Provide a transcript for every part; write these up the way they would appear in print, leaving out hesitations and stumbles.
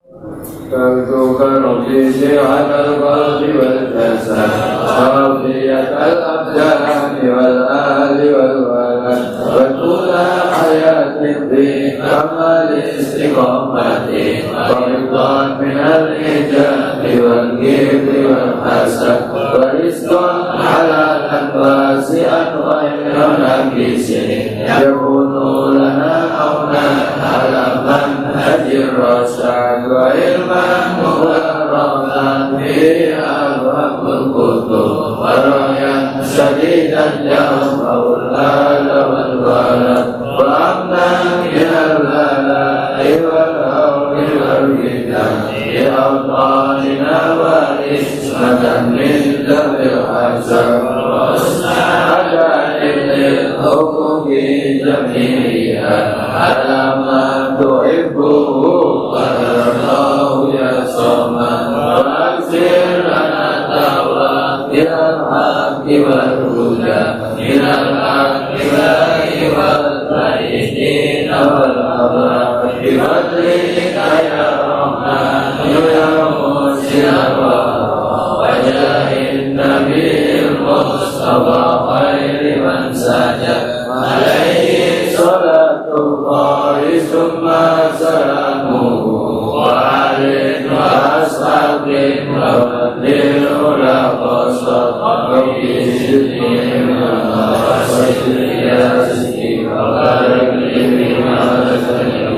سألتك ربي صحة القلب والجسد وعافية الأبدان والآل والولد وطول حياة في كمال استقامة ورضا من الإيجاد والكبر والحسد ورزقا حلالا واسعا غير نكيس يكون لنا عونا على منهج الرشاد وعلما مباركا به أبواب الكتب ورعيا شديدا يوم الآل والولد وأمنا من البلاء والهول والفتن بأوطاننا وإسمة من ذوي الحسن عجائب للحقوق جميعا على ما تحبه وترضاه يا صمد وأكثر لنا توابع الحق والهدى من الأكبار والبعيدين والأبرار بفضلك يا رحمن يا محسن وجاه النبي المصطفى خير من سجد عليه صلاة الله ثم سلامه وعليه وأصحابه ومن الأولى وصحبه سيدنا وسيد ياسين وبارك لي بما سلم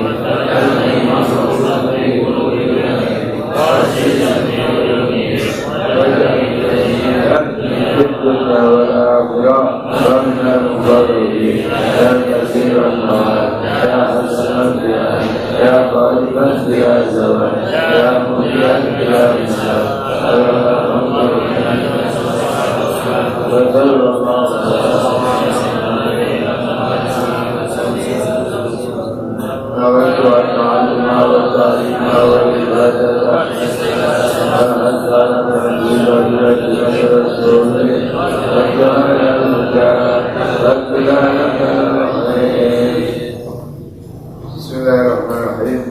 Bismillahirrahmanirrahim.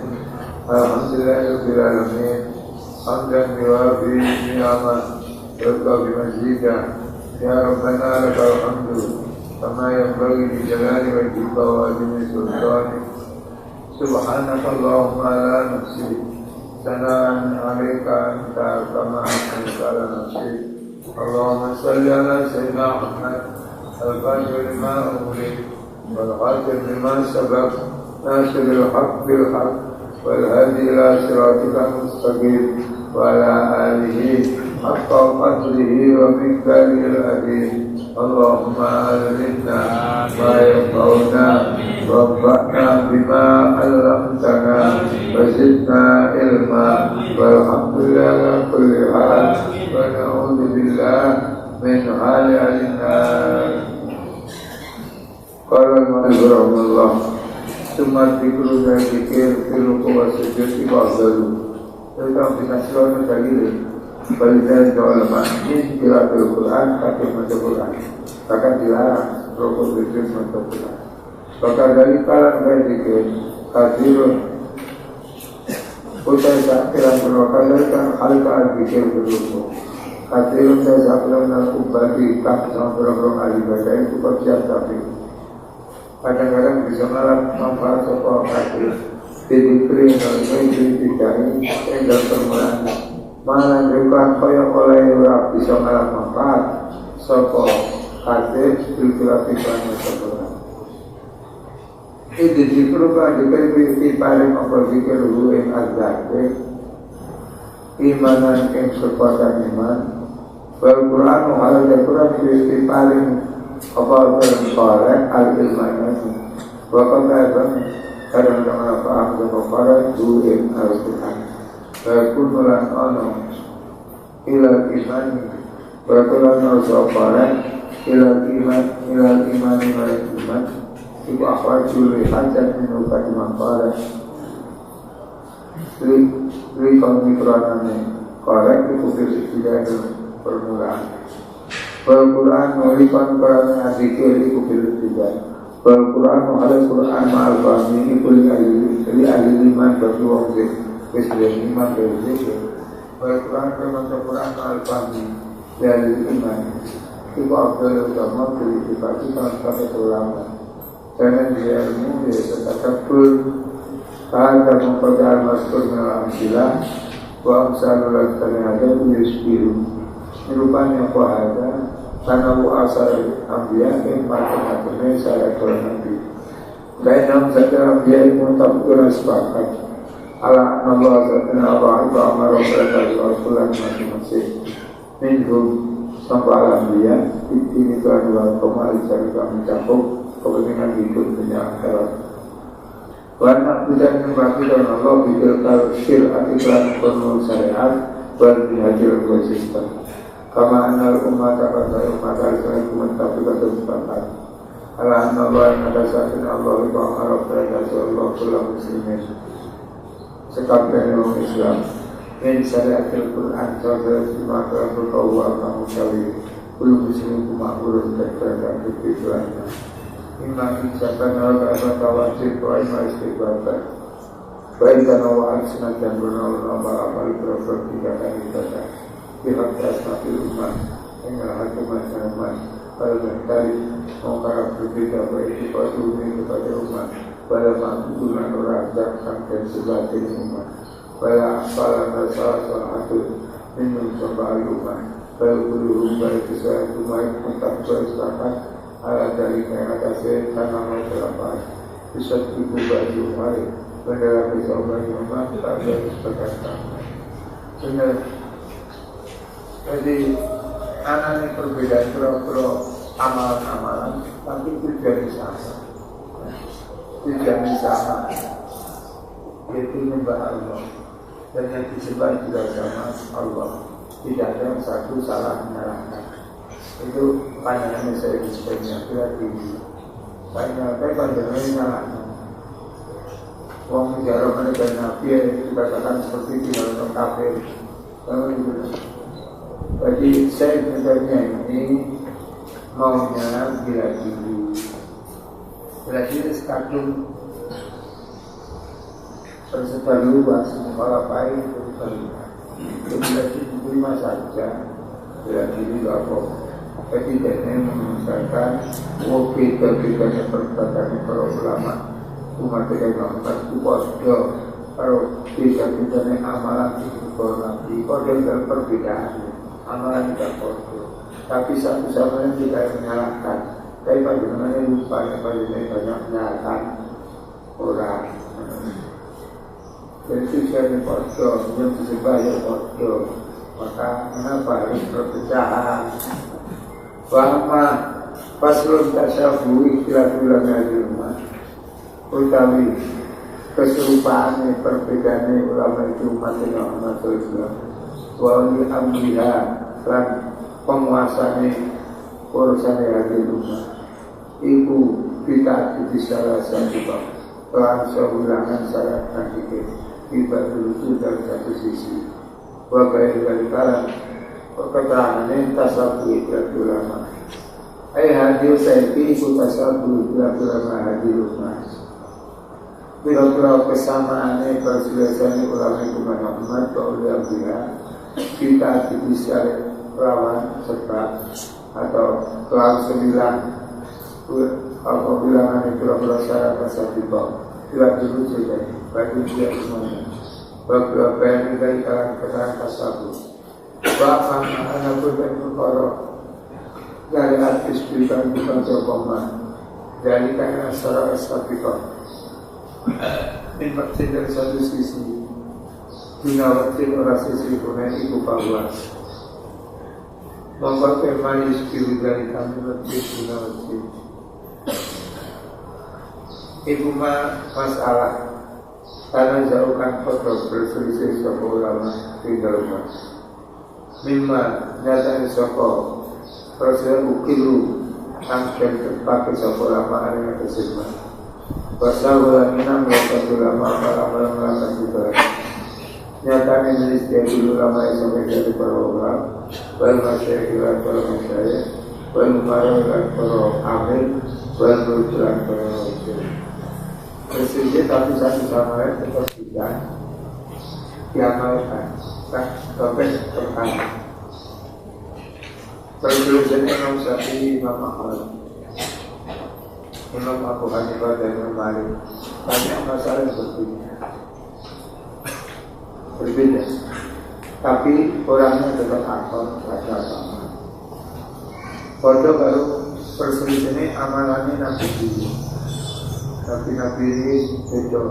Alhamdulillahirabbil alamin. Hamdan yuwafi ni'amah wa yukafi mazidah. Ya Rabbana lakal hamdu kama yanbaghi li jalali wajhika wa azimi sultanik. Subhanakallahumma la nuhsi sana'an 'alaika anta kama asnayta 'ala nafsi. Allahumma shalli 'ala sayyidina Muhammad al-fatih lima ughliq wal khatim lima sabaq ناصر الحق بالحق والهدي إلى صراطك المستقيم وعلى آله حق قدره ومقداره العظيم. اللهم علمنا ما ينفعنا وانفعنا بما علمتنا وزدنا علما والحمد لله على كل حال ونعوذ بالله من حال أهل النار. قال المؤلف رحمه الله Semua dikru dan dikir Filu kuwa sujud ibadalu Tentang binasyon dalil Balidan jawalama Ini kira-kira Quran Kata baca Quran Bahkan dilarang Rokok sujud baca Quran Bahkan dari kalang dan dikir Kadirun Kutai sakiran berwakal Dari halkaan dikir berluku Kadirun dan sakiran Al-Ubadi Tak sama berang-berang al-ibadah Itu kerja tapi kadang-kadang bisa malam manfaat sopa kafir didikri nolai didai dan permulaan malah juga kaya oleh orang bisa malam manfaat sopa kafir dilkirafikan masalah ini dikrukan dikri paling memperfikir huwin azadeh imanan yang kekuatan iman Al-Quran Al-Quran dikri paling apa bersoleh al-ilmanya bahkan kadang-kadang paham dan paham duit al-Quran bahkan bulan ono ilal iman bahkan ono soparan ilal iman itu akhwat juli hajat menukat iman Rikon mikronane korek itu tidak permulaan Al-Quran melipan kerana zikir itu pilih tidak. Al-Quran Al-Quran ma'al-fahmi itu li ahli iman bagi wajib. Kesedihan iman dari zikir Al-Quran memang Al-Quran al-Fahmi dari iman. Itu Abdul Utama berdipati sama ulama. Karena dia ilmu dia setakabul Ta'ala memperdalam maskur menalam silah Wa amsalulat kanada Yusbiru Rupanya kuahada Karena asal ambiya yang macam-macamnya saya kalau Nabi. Karena saja ambiya yang menetapkan sepakat. Allah Allah Allah itu amarah berkata Rasulullah masing-masing. Minhum sampai ambiya ini Tuhan Allah kembali cari kami cakup kepentingan hidup dunia akhirat. Warna bisa membagi dan Allah bidal syir iklan penuh syariat berdihadir bersistem. Kama anal umat akan umat al-Quran tapi kata sepakat. Allah Allah ada sahaja Allah ibu Arab berada Allah pulang muslimin. Sekalian orang Islam min syariatil Quran saudara semua berkawal kamu cari belum muslim kumakmurun dan berada di tujuannya. Imam insyakan Allah wajib wa imam istighfar. Baik dan Allah al-Sinat dan benar-benar amal berafir tiga kali ibadah. Pihak asmaul umat dengan hakiman umat pada mencari mengkarap berbeda baik kepada dunia kepada umat pada makluman orang dan sebatin umat pada apalan salah satu minum sampai umat pada guru pada kesalahan umat tetap bersepakat ala dari yang atasnya tanah masyarakat bisa ibu baju hari mendalam kesobahan umat tak ada kesepakatan benar. Jadi anak ini perbedaan pura-pura amalan-amalan tapi tujuannya sama. Tujuannya sama yaitu menyembah Allah dan yang disembah juga sama Allah. Tidak ada yang satu salah menyalahkan. Itu pandangan saya di sebenarnya berarti pandangan menyalahkan. Wong bicara mereka Nabi dikatakan seperti itu dalam kafir. Jadi saya sebenarnya ini maunya bila diri sekadung bersebar luas kepala baik bersebar bila diri terima saja bila diri apa ketiganya mengusahakan kita perkataan para ulama umat yang itu kalau kita amalan itu kalau dalam perbedaan amalan tidak kotor, tapi satu sama lain tidak menyalahkan. Tapi bagaimana lupa, bagaimana banyak menyalahkan orang. Jadi tujuannya kotor, yang disebut yang kotor. Maka kenapa harus perpecahan? Bahwa paslon tasyabuh ikhtilaf ulama di rumah, utawi keserupaannya perbedaannya ulama itu umat yang umat Islam. Wali amriha dan penguasanya urusan hati rumah ibu kita di salah satu bab langsung ulangan syarat nanti tiba dulu dari satu sisi wakai dari kalah keterangan tasabu ikhlas ulama hadir saya ibu tasabu ikhlas ulama hadir rumah bila-bila kesamaannya perselesaian ulama itu Muhammad oleh amriha kita bisa lawan serta atau kelas 9 apabila ada pura-pura syarat masa dibawah bila dulu saja bagi dia semuanya beberapa yang dari kalangan tasawuf bahkan anak berperkara dari artis berikan bukan jawabman dari karena secara estetika ini dari satu sisi dinawatin orang sisi punya ibu bahwa membuat manis biru dari kami lebih dinawatin ibu masalah karena jauhkan foto berselisih sopo ulama tinggal rumah mimma nyatanya sopo proses ukilu angken terpakai sopo ulama ada yang kesimpan wasahulah minam wasahulah ulama juga nyatanya jenis dari ulama yang sampai dari para ulama wal masyarakat para masyarakat wal masyarakat para amil wal masyarakat para masyarakat bersedia tapi satu sama lain tetap tidak diamalkan. Sampai pertama pergelusan Imam Syafi'i, Imam Ahmad, Imam Abu Hanifah dan Imam Malik banyak masalah yang berbeda, tapi orangnya tetap akal rasa sama. Foto baru perselisihannya amalannya Nabi ini, Nabi ini beda,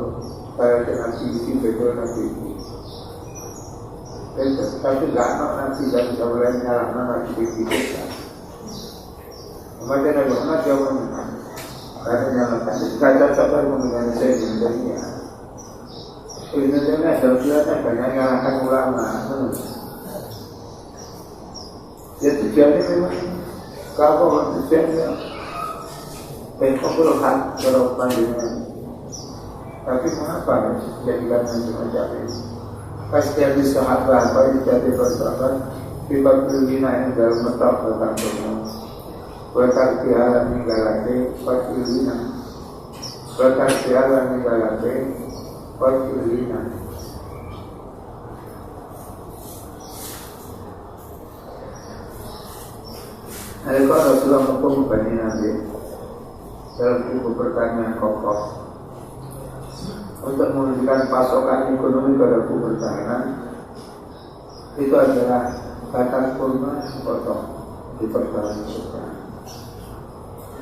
kayak Nabi ini beda Nabi ini. Tapi gak ada Nabi dan sebenarnya nyalahkan Nabi ini beda. Umatnya Nabi Muhammad jauh menang, karena nyalahkan. Kata sabar mengenai saya di dunia. Sebenarnya ada banyak nyalahkan ulama. Ya tujuannya memang kalau tujuannya berkomunikasi kalau pandangan. Tapi mengapa jadikan macam ini? Pasti ada sahabat, apa jadi bersahabat, kita berlina yang dalam mentok tentang semua. Berkat tiada meninggalkan pasti lina. Berkat tiada meninggalkan pasti lina. Kalau Rasulullah mengumpulkan Bani Nabi dalam buku pertanyaan kokoh untuk menunjukkan pasokan ekonomi pada buku pertanyaan, itu adalah kata kurma sepotong di pertanyaan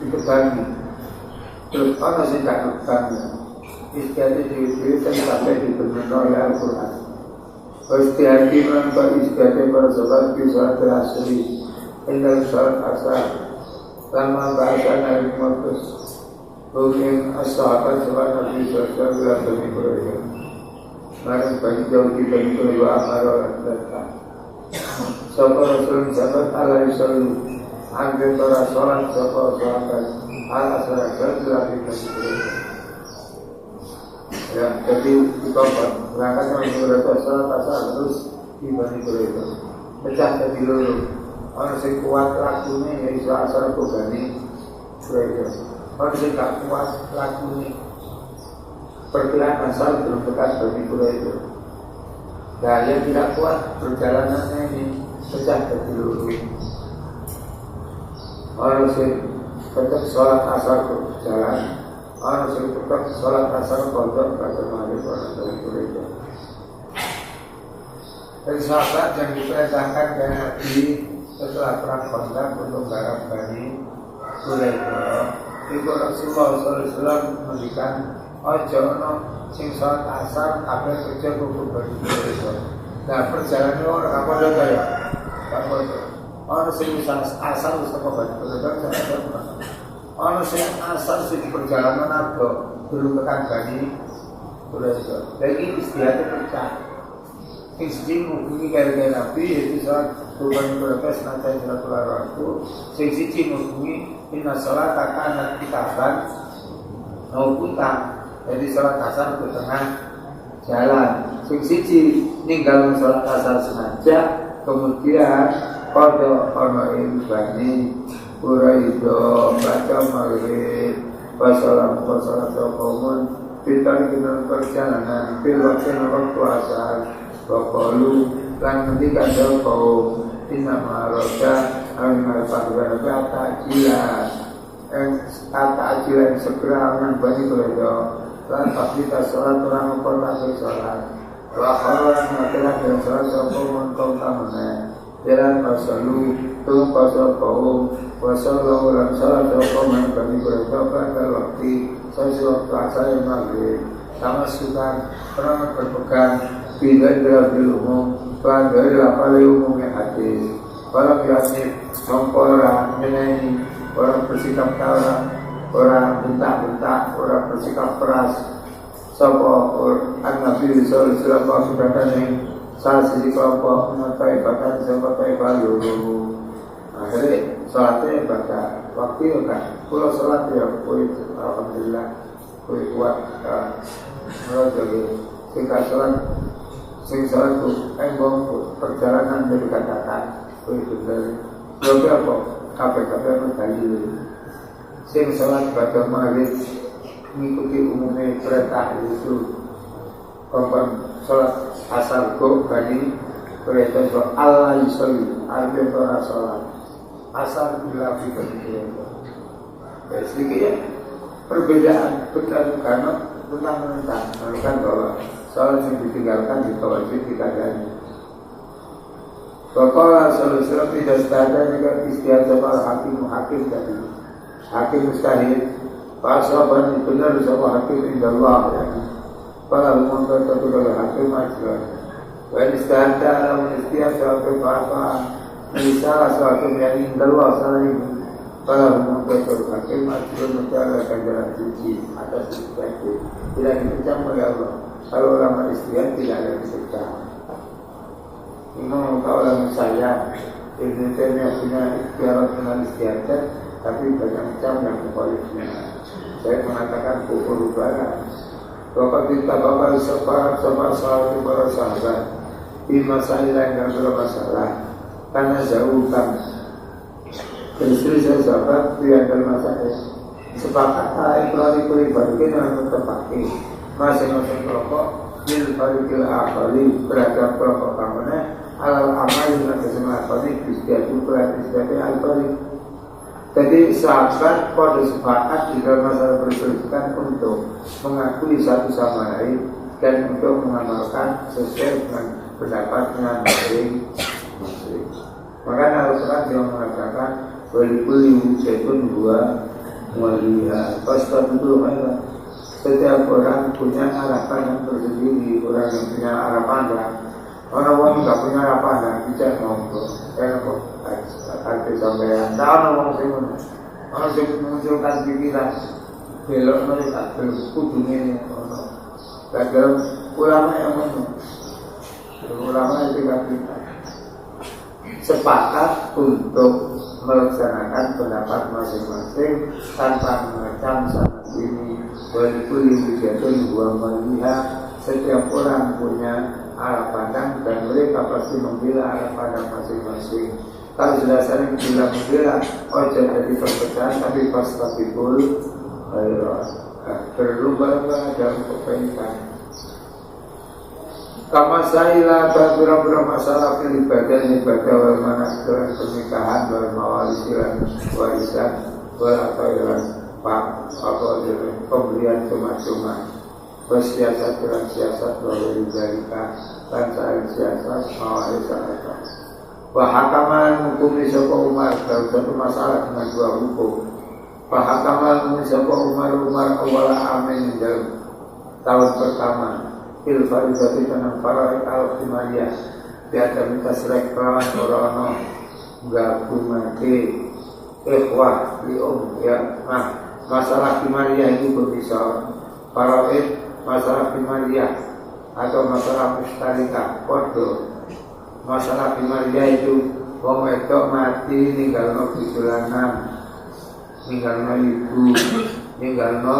dikebani. Terus orang sih tak kebani istiadat diri sampai dibentuk oleh Al-Quran. Istiadat menambah istiadat pada sobat bisa terasli Indah sholat asar lama bahasa Nabi Muhammad mungkin as-sahabat sebab Nabi SAW bilang demi Quraish mari bagi jauh kita itu dua amal datang sopa Rasulullah sahabat alaihi sallam ambil para sholat sopa sahabat al-asar bilang kita Quraish. Ya, jadi kita berangkat dengan sholat asar terus di Bani Quraish pecah jadi lulu. Orang yang kuat lakunya ya iso asal Bani Quraish. Orang yang tak kuat lakunya perkiraan asal belum dekat Bani Quraish. Dan yang tidak kuat perjalanannya ini pecah ke seluruh. Orang yang tetap sholat asal berjalan, orang yang tetap sholat asal kodok pada mari orang Bani Quraish. Dan sahabat yang diperintahkan dan Nabi setelah perang Khandaq untuk garap Bani Quraish, itu Rasulullah SAW memberikan ojo no sing sholat asar apa kerja untuk Bani Quraish. Nah perjalanan orang apa ada ya? Orang sing asal bisa ke Bani Quraish, orang sing asal sing perjalanan apa dulu tekan Bani Quraish. Jadi istilahnya pecah. Sing mungkin kaya Nabi itu saat Tuhan Quraish nanti Rasulullah waktu sing siji mungkin inna sholat akan kitaban naukuta. Jadi sholat asar ke tengah jalan. Sing siji ninggal sholat asar sengaja kemudian pada ono ing Bani Quraish baca maghrib wasalam kaumun kita dengan perjalanan fil waktu asar. Wakalu kan nanti ada kaum inama roda al-marfah kata ajilan segera orang Bani Quraish dan kita sholat orang memperlakukan sholat wakalu mengatakan dan sholat kaum kaum tamannya jalan pasalu tunggu pasal kaum wasallahu dan sholat kaum Bani Quraish pada waktu sesuatu asal yang maghrib sama suka pernah berpegang bila dari umum, kalau dari apa umumnya hadis, kalau biasa orang menyanyi, orang bersikap kalah, orang bentak-bentak, orang bersikap keras, Sopo Nabi Sallallahu Alaihi Wasallam sudah tanya salah sisi kelompok menyampaikan bahkan sampai bayu. Akhirnya sholatnya baca waktu kan, kalau sholat ya kuat, alhamdulillah kuat. Kalau jadi tinggal sholat. Sing sholat itu perjalanan dari katakan itu dari beberapa kafe-kafe tadi. Sing sholat pada maghrib mengikuti umumnya perintah itu korban sholat asar go bani berita so Allah yusoli arti tora sholat asar bila fikir itu. Sedikit ya perbedaan karena tentang bahwa sholat yang ditinggalkan di wajib dikadani. Bapak selalu tidak setara dengan istiadat hakim tadi. Hakim mustahil, pasaban benar sama hakim indah Allah. Para umumnya tertulis hakim majlis. Dan istiadat dalam istiadat berapa? Misalnya suatu yang indah Allah selain para umumnya tertulis hakim majlis mencari ganjaran suci atas istiadat. Tidak dipecah oleh Allah. Kalau ulama istiadat tidak ada dipecah. Imam Kaulah saya Ibn Taimiyah punya ikhtiarat dengan istiadat, tapi banyak macam yang kebaliknya. Saya mengatakan kufur barat. Bapak kita bapak separat sama sahabat para sahabat di masalah yang bermasalah karena jauh kan. Istri saya sahabat di antara masalah sepakat ikhlari bagi dengan terpakai masing-masing kelompok bil farikil akhali beragam kelompok kamarnya alal amal dengan keselamatan istiadat berarti al-bari. Jadi sahabat pada sepakat di dalam masalah berselisihkan untuk mengakui satu sama lain dan untuk mengamalkan sesuai dengan pendapatnya masing-masing. Makanya Al-Quran yang mengatakan walikuli wujudun dua melihat pasti itu setiap orang punya arah pandang tersendiri, orang yang punya arah pandang. Orang-orang nggak punya arah pandang, tidak ngobrol. Kok arti sampean, tahu orang sing munculkan pikiran belok mereka berkudu ini. Kadang ulama yang ulama itu kita sepakat untuk melaksanakan pendapat masing-masing tanpa mengecam sana sini. Walaupun jatuh dua melihat setiap orang punya arah pandang dan mereka pasti membela arah pandang masing-masing. Kalau sudah saling membela, jadi perpecahan, tapi pas tabibul berlumba-lumba dalam kebaikan. Kama sailah beberapa masalah ibadah wal manasik pernikahan wal mawalisilan warisan wal akhiran pembelian cuma-cuma bersiasat dan siasat bahwa dijarika tanpa siasat mawalisan Wahakaman hukum Sopo Umar dalam satu masalah dengan dua hukum. Wahakaman Sopo Umar awal amin dalam tahun pertama. Ilfarizati tanam faraid al-Himalaya biada minta selek perawan orang gabungake ikhwah ya. Nah, masalah Himalaya itu berbisa faraid masalah Himalaya atau masalah mustarika kodo. Masalah Himalaya itu wong wedok mati ninggalno bujulanan, ninggalno ibu, ninggalno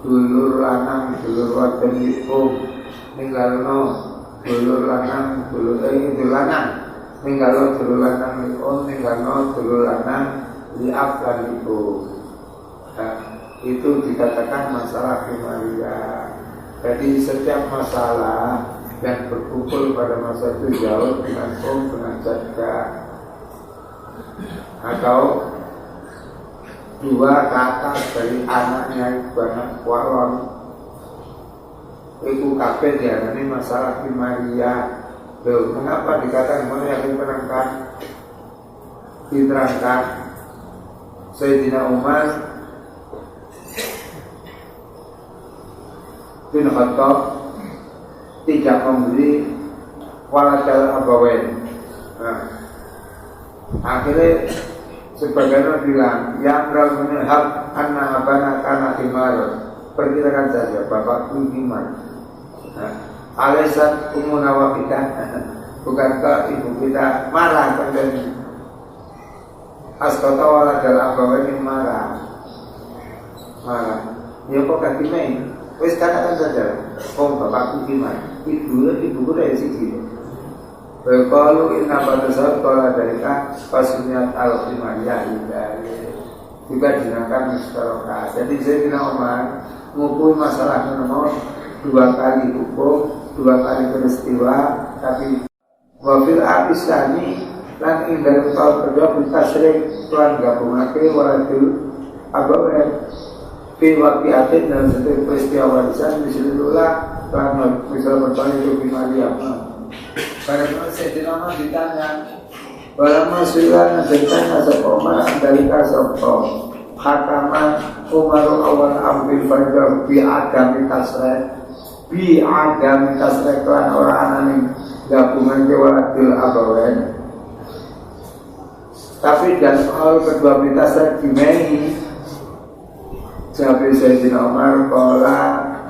dulur lanang, dulur wadon ibu, ninggalno dulur lanang, dulur lanang, ninggalno dulur lanang ibu, ninggalno dulur lanang liab lan ibu. Nah, itu dikatakan masalah Himalaya. Jadi setiap masalah yang berkumpul pada masa itu jauh dengan dengan jaga atau dua kata dari anaknya ibu anak walon itu kabeh ya ini masalah Himalaya. Loh, mengapa dikatakan mana yang diterangkan? Diterangkan Sayyidina Umar bin Khattab tidak memberi waladal abawain. Nah, akhirnya sebagian bilang yang menilhab anna abana kana himar, perkirakan saja bapakku himar. Nah, alasan umuna wafika, bukankah ibu kita marah pada askota waladal abawain marah. Ya kok kaki main? Wes katakan saja, bapakku gimana? Ibu dari sini. Kalau inna pada saat kalau dari pasuniat al-Himalaya juga dinakan musyarakah. Jadi saya bilang Umar ngukui masalah nomor 2 kali hukum dua kali peristiwa, tapi wafil abis tadi lan ing dalam tahun kedua kita sering tuan gabungake waladul abawen fi waqiatin dalam satu peristiwa warisan misalnya lan misal bertanya itu bimali apa pada masa dinama ditanya walama sulan ditanya sopoma dari kasopo hakama umaru awal ambil pada bi agami tasrek lan orang aneh gabungan waladul abawen. Tapi dan soal kedua berita saya dimeni Jabir Sayyidina Umar Kola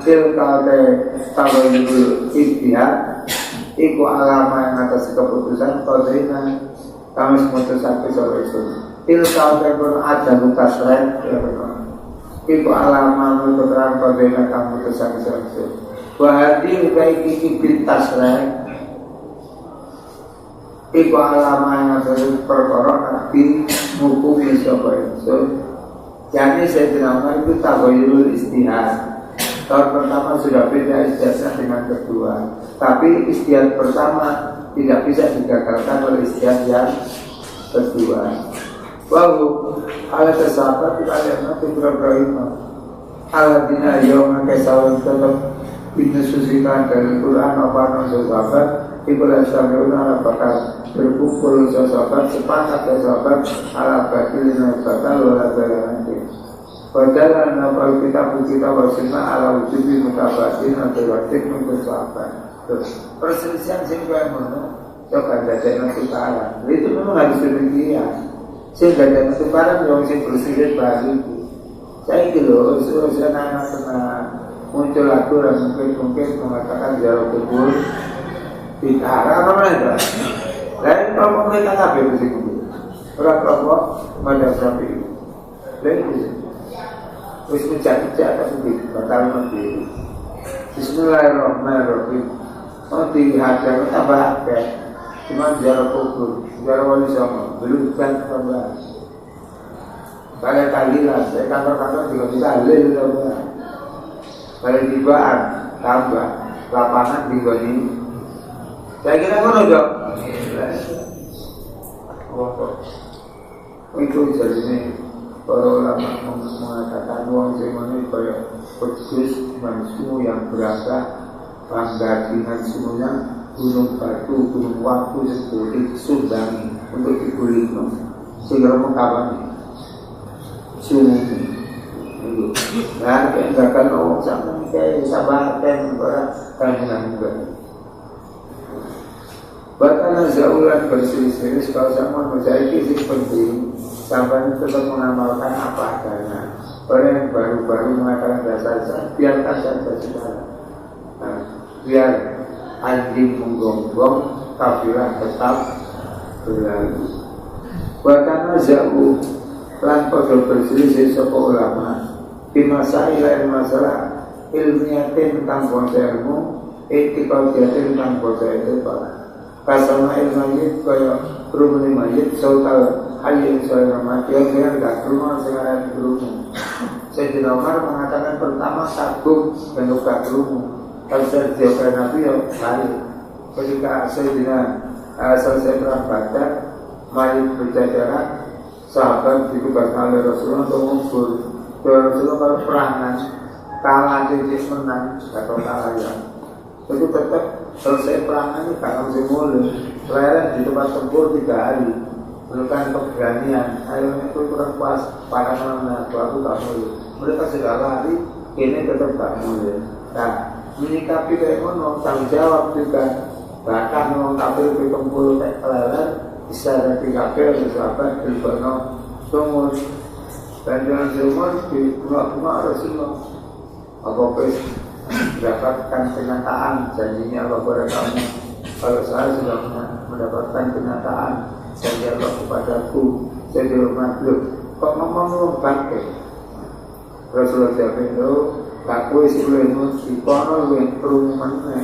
Tilkate Tabayul Ibtihad Iku alama yang atas keputusan Kodrina kami memutuskan kisah itu Tilkate pun ada luka selain Iku alama memutuskan Kodrina kami memutuskan kisah itu Wahadi ukai kiki bintas selain Iku alama yang perkara nabi hukumi sopa itu. Jadi saya dinamakan itu tabayul istihad. Tahun pertama sudah beda istihad dengan kedua. Tapi istihad pertama tidak bisa digagalkan oleh istihad yang kedua. Wahu ala tersahabat kalian nanti berapa aladina yawma kesalahan tetap dinususikan dari Quran apa non-sahabat. Ikulah sahabat bakal berkumpul sahabat sepakat sahabat ala bakilina bakal wala nanti. Padahal nama kita wasina ala wujubi mutabatin atau wajib untuk sahabat. Perselisihan sehingga mana coba dadanya tukaran. Itu memang harus demikian. Sehingga dadanya tukaran yang sih berselisihan baru. Saya kira saya nanya muncul aturan mungkin mengatakan jarak kubur. Bicara apa mana? Lain kalau mereka kabeh begitu. Orang kelompok pada sapi. Lain wis menjadi tapi bakal mati. Bismillahirrahmanirrahim. Oh dihadang tambah akeh. Cuma jarak kubur, jarak wali sama belum kan tambah. Kali lah, saya kantor-kantor juga bisa halil tambah. Kali tibaan tambah lapangan di goni. Saya kira kan udah itu jadi para ulama mengatakan uang semuanya kayak pegus mansu yang berasa bangga dengan semuanya gunung batu, gunung waktu seperti sundangi untuk diguling sehingga mengkawan sunyi nah kayak enggak kan orang sama kayak sabar kan orang juga bahkan azaulan berselisih kalau sama menjadi sih penting sampai tetap mengamalkan apa adanya. Orang yang baru-baru mengatakan dasar biarkan saja sekarang. Nah, biar anjing menggonggong kafilah tetap berlalu. Bahkan azau lan pada berselisih sapa ulama di masalah ilmiah tentang bahasa ilmu etika tentang bahasa itu kasama ilmiyat kaya rumuni mayit sautal hayin soal mati yang enggak rumah sekarang rumah. Sayyidina Umar mengatakan pertama takut dan enggak rumah. Kalau sejauh Nabi yang hari ketika Sayyidina selesai perang Badar mayit berjajaran sahabat ditugaskan oleh Rasulullah untuk mengukur. Rasulullah kalau perangan kalah jadi menang atau kalah ya. Itu tetap selesai perangan ini karena masih mulai lereng di tempat tempur 3 hari menunjukkan keberanian akhirnya itu kurang pas pada malam aku tak mulai mereka sudah lari ini tetap tak mulai nah menyikapi kayak mana tanggung jawab juga bahkan orang kafir di tempur kayak lereng bisa ada 3 kafir atau sahabat di Bono Sumur dan dengan Sumur di rumah Rasulullah apa mendapatkan kenyataan janjinya Allah kepada kamu. Kalau saya sudah mendapatkan kenyataan janji Allah kepadaku, saya di rumah dulu. Kok ngomong pakai? Rasulullah jawab itu, aku sebelum di kono yang perumahannya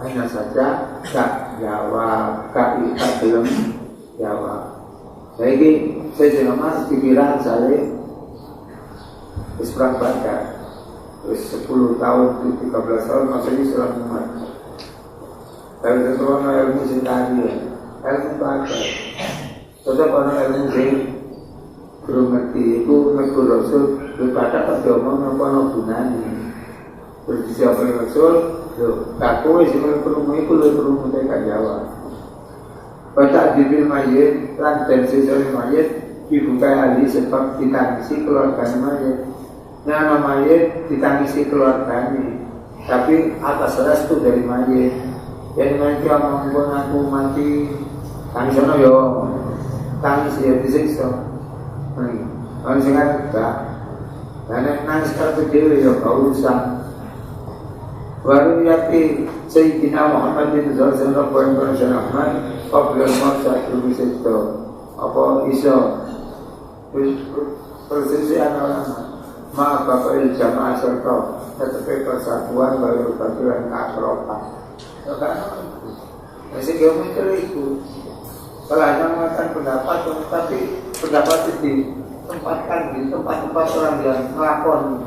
hanya saja gak jawab, gak belum jawab. Jadi saya jelas pikiran saya perang Badar. Terus 10 tahun, 13 tahun masih Islam umat Kalau sesuatu ilmu sing tadi, ilmu pakai. Tetap orang ilmu sing belum ngerti. Iku mergo Rasul berkata pada omong apa no gunane. Terus siapa yang Rasul? Yo, tak kowe sing perlu iku lho perlu tak jawab. Pada dibil mayit, lan dan sesore mayit dibuka ahli sebab ditangisi keluarganya mayit. Nama mayit ditangisi keluarganya, tapi atas restu dari mayit. Yang mayit yang ngomong aku mati, tangisono yo, tangis ya disiksa. Kalau singkat enggak, karena nangis kartu dewi yo kau usah. Baru yati Sayyidina Muhammad bin Sallallahu Alaihi Wasallam Qabla al-Maqsa itu apa iso persisi anak-anak maaf bapak jamaah serta tetapi persatuan baru persatuan akrobat masih geometri itu kalau hanya mengatakan pendapat tapi pendapat itu ditempatkan di tempat-tempat orang yang melakoni.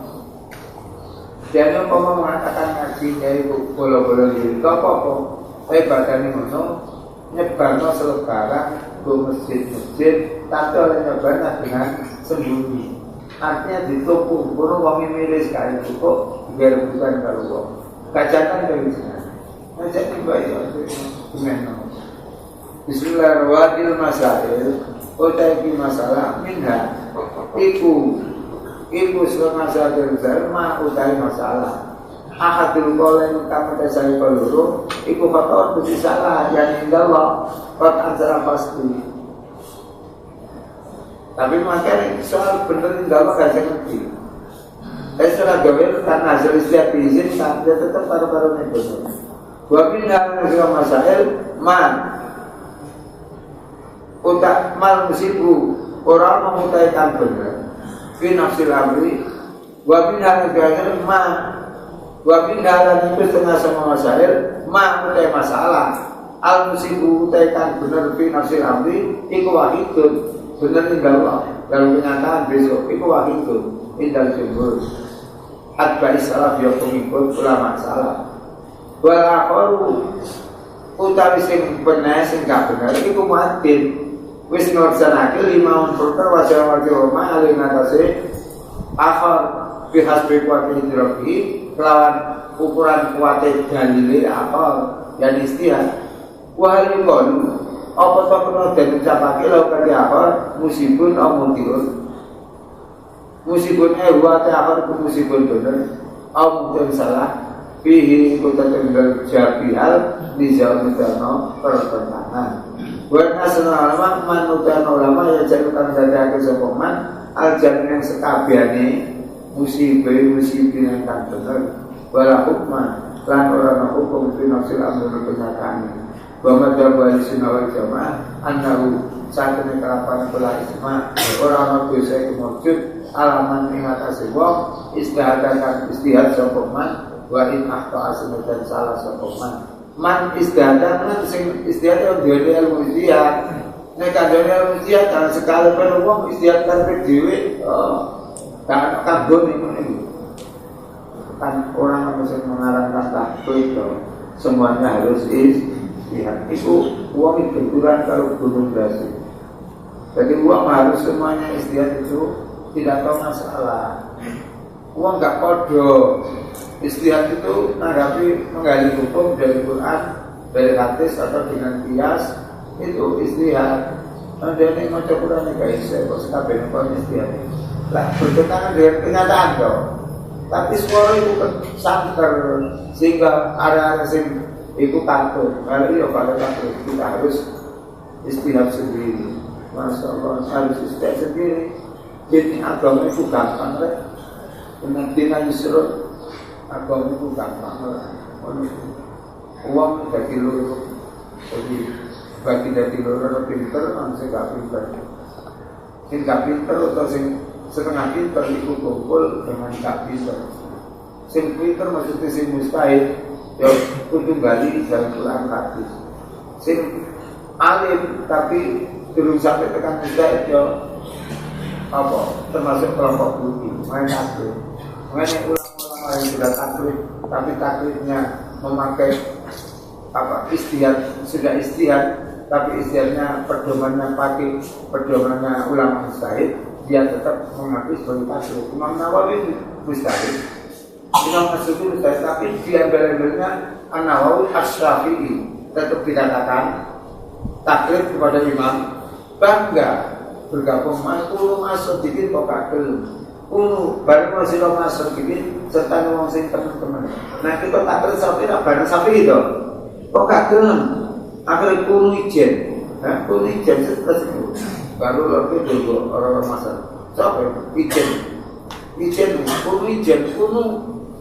Jangan kau mengatakan ngaji dari bola-bola diri, kau apa? Badan ini mana? Nyebarno selebaran ke masjid-masjid, tapi oleh nyebarno dengan sembunyi. Artinya dituku, kono wong milih sekali cukup, biar bukan kalau wong. Kacakan dari sana. Ngajak baik gimana? Bismillahirrahmanirrahim. Masail, utai masalah minha, Ibu semasa terima utai masalah. Ahadul qolen kamu tesai peluru. Ibu faktor mesti salah yang indah Allah. Faktor secara pasti. Tapi makanya soal bener indah Allah gak ngerti. Setelah gawel karena hasil setiap izin dia tetap paru-paru ini benar. Wabin dalam segala masail man utak mal musibu orang memutaikan benar. Fi nafsil amri wa bin hal gagal ma wa bin hal itu setengah sama masail ma utai masalah al musibu utaikan benar fi nafsil amri iku wahidun benar tinggal dalam kenyataan besok iku wahidun indal jumhur adba salaf ya pengikut ulama salaf wal akharu utawi sing bener sing gak bener iku muaddin wis ngorsanake 5 perkara wajah-wajah oma alih ngatasi akhar bihas berkuat hidrofi kelawan ukuran kuatnya dalile akhar dan istihad wahal yukon apa tak pernah dan ucapake lakukan di akhar musibun amutirun musibun buat akhar ke musibun bener amutirun salah fihi kota tenggal jabihal di jauh utama pertentangan buat nasional ulama manutan ulama yang jarukan dada kesokongan aljan yang sekabiane musibah yang tak benar wala hukman lan orang hukum fi nafsil amr kenyataannya bahwa dalam sunnah jamaah annahu saat ini kelapan belah isma orang dosa itu maksud alaman ingatasi wong istihadakan istihad sokoman wa in akhta asnatan salah sokoman man istiadat man sing istiadat yang dhewe ilmu istiadat nek kandhane ilmu istiadat kan sekali perlu wong istiadat kan dhewe kan kabon ini kan orang yang mengarangkan takbir itu semuanya harus istiadat itu uang itu ukuran kalau gunung berasi jadi uang harus semuanya istiadat itu tidak tahu masalah uang gak kodoh istihad itu menggali hukum dari Quran, dari hadis atau dengan kias itu istihad. Nah, dia ini macam Quran yang guys, saya kok sekabeh kok istihad. Lah bertentangan dengan kenyataan dong. Tapi suara itu santer sehingga ada sing ikut takut. Kalau iya pada takut kita harus istihad sendiri. Masya Allah harus istihad sendiri. Jadi agama itu gampang lah. Dengan tina yusrul agama itu gampang uang dari loro jadi bagi dari loro pinter langsung gak pinter sing gak pinter atau sing setengah pinter itu kumpul dengan gak pinter sing pinter maksudnya sing mustahil ya kudu gali dalam Quran hadis sing alim tapi belum sampai tekan mustahil ya apa termasuk kelompok budi main akhir mengenai ulama yang sudah taklid tapi taklidnya memakai sudah istihad, tapi istihadnya pedomannya ulama mustahid, dia tetap mengaku sebagai taklid. Imam Nawawi mustahid, Imam Asy'ari mustahid, tapi dia benar-benarnya An-Nawawi Asy-Syafi'i tetap dikatakan taklid kepada imam. Bangga bergabung masuk dikit kok kakil baru masih masuk dikit serta ngomong sing teman-teman. Nah kita taklid sampai bareng sampai itu kok kakil akhirnya kuno ijen baru lagi dulu orang-orang masuk sampai ijen kuno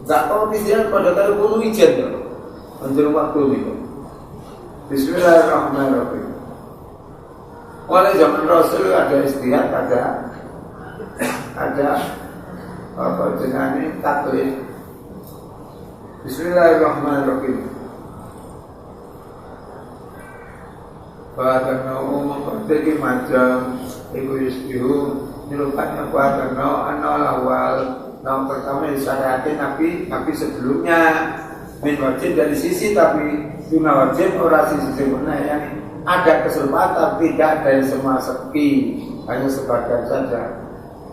gak tahu istilah pada kali kuno ijen menjelang waktu itu. Bismillahirrahmanirrahim. Mulai zaman Rasul ada istihad, ada apa jenenge taklid. Bismillahirrahmanirrahim. Bahkan memperbaiki macam ibu istihu nirukannya bahkan awal yang pertama disyariatin Nabi sebelumnya min wajib dari sisi tapi guna wajib orang sisi sempurna yang ada kesempatan tidak dari semua sepi hanya sebagian saja.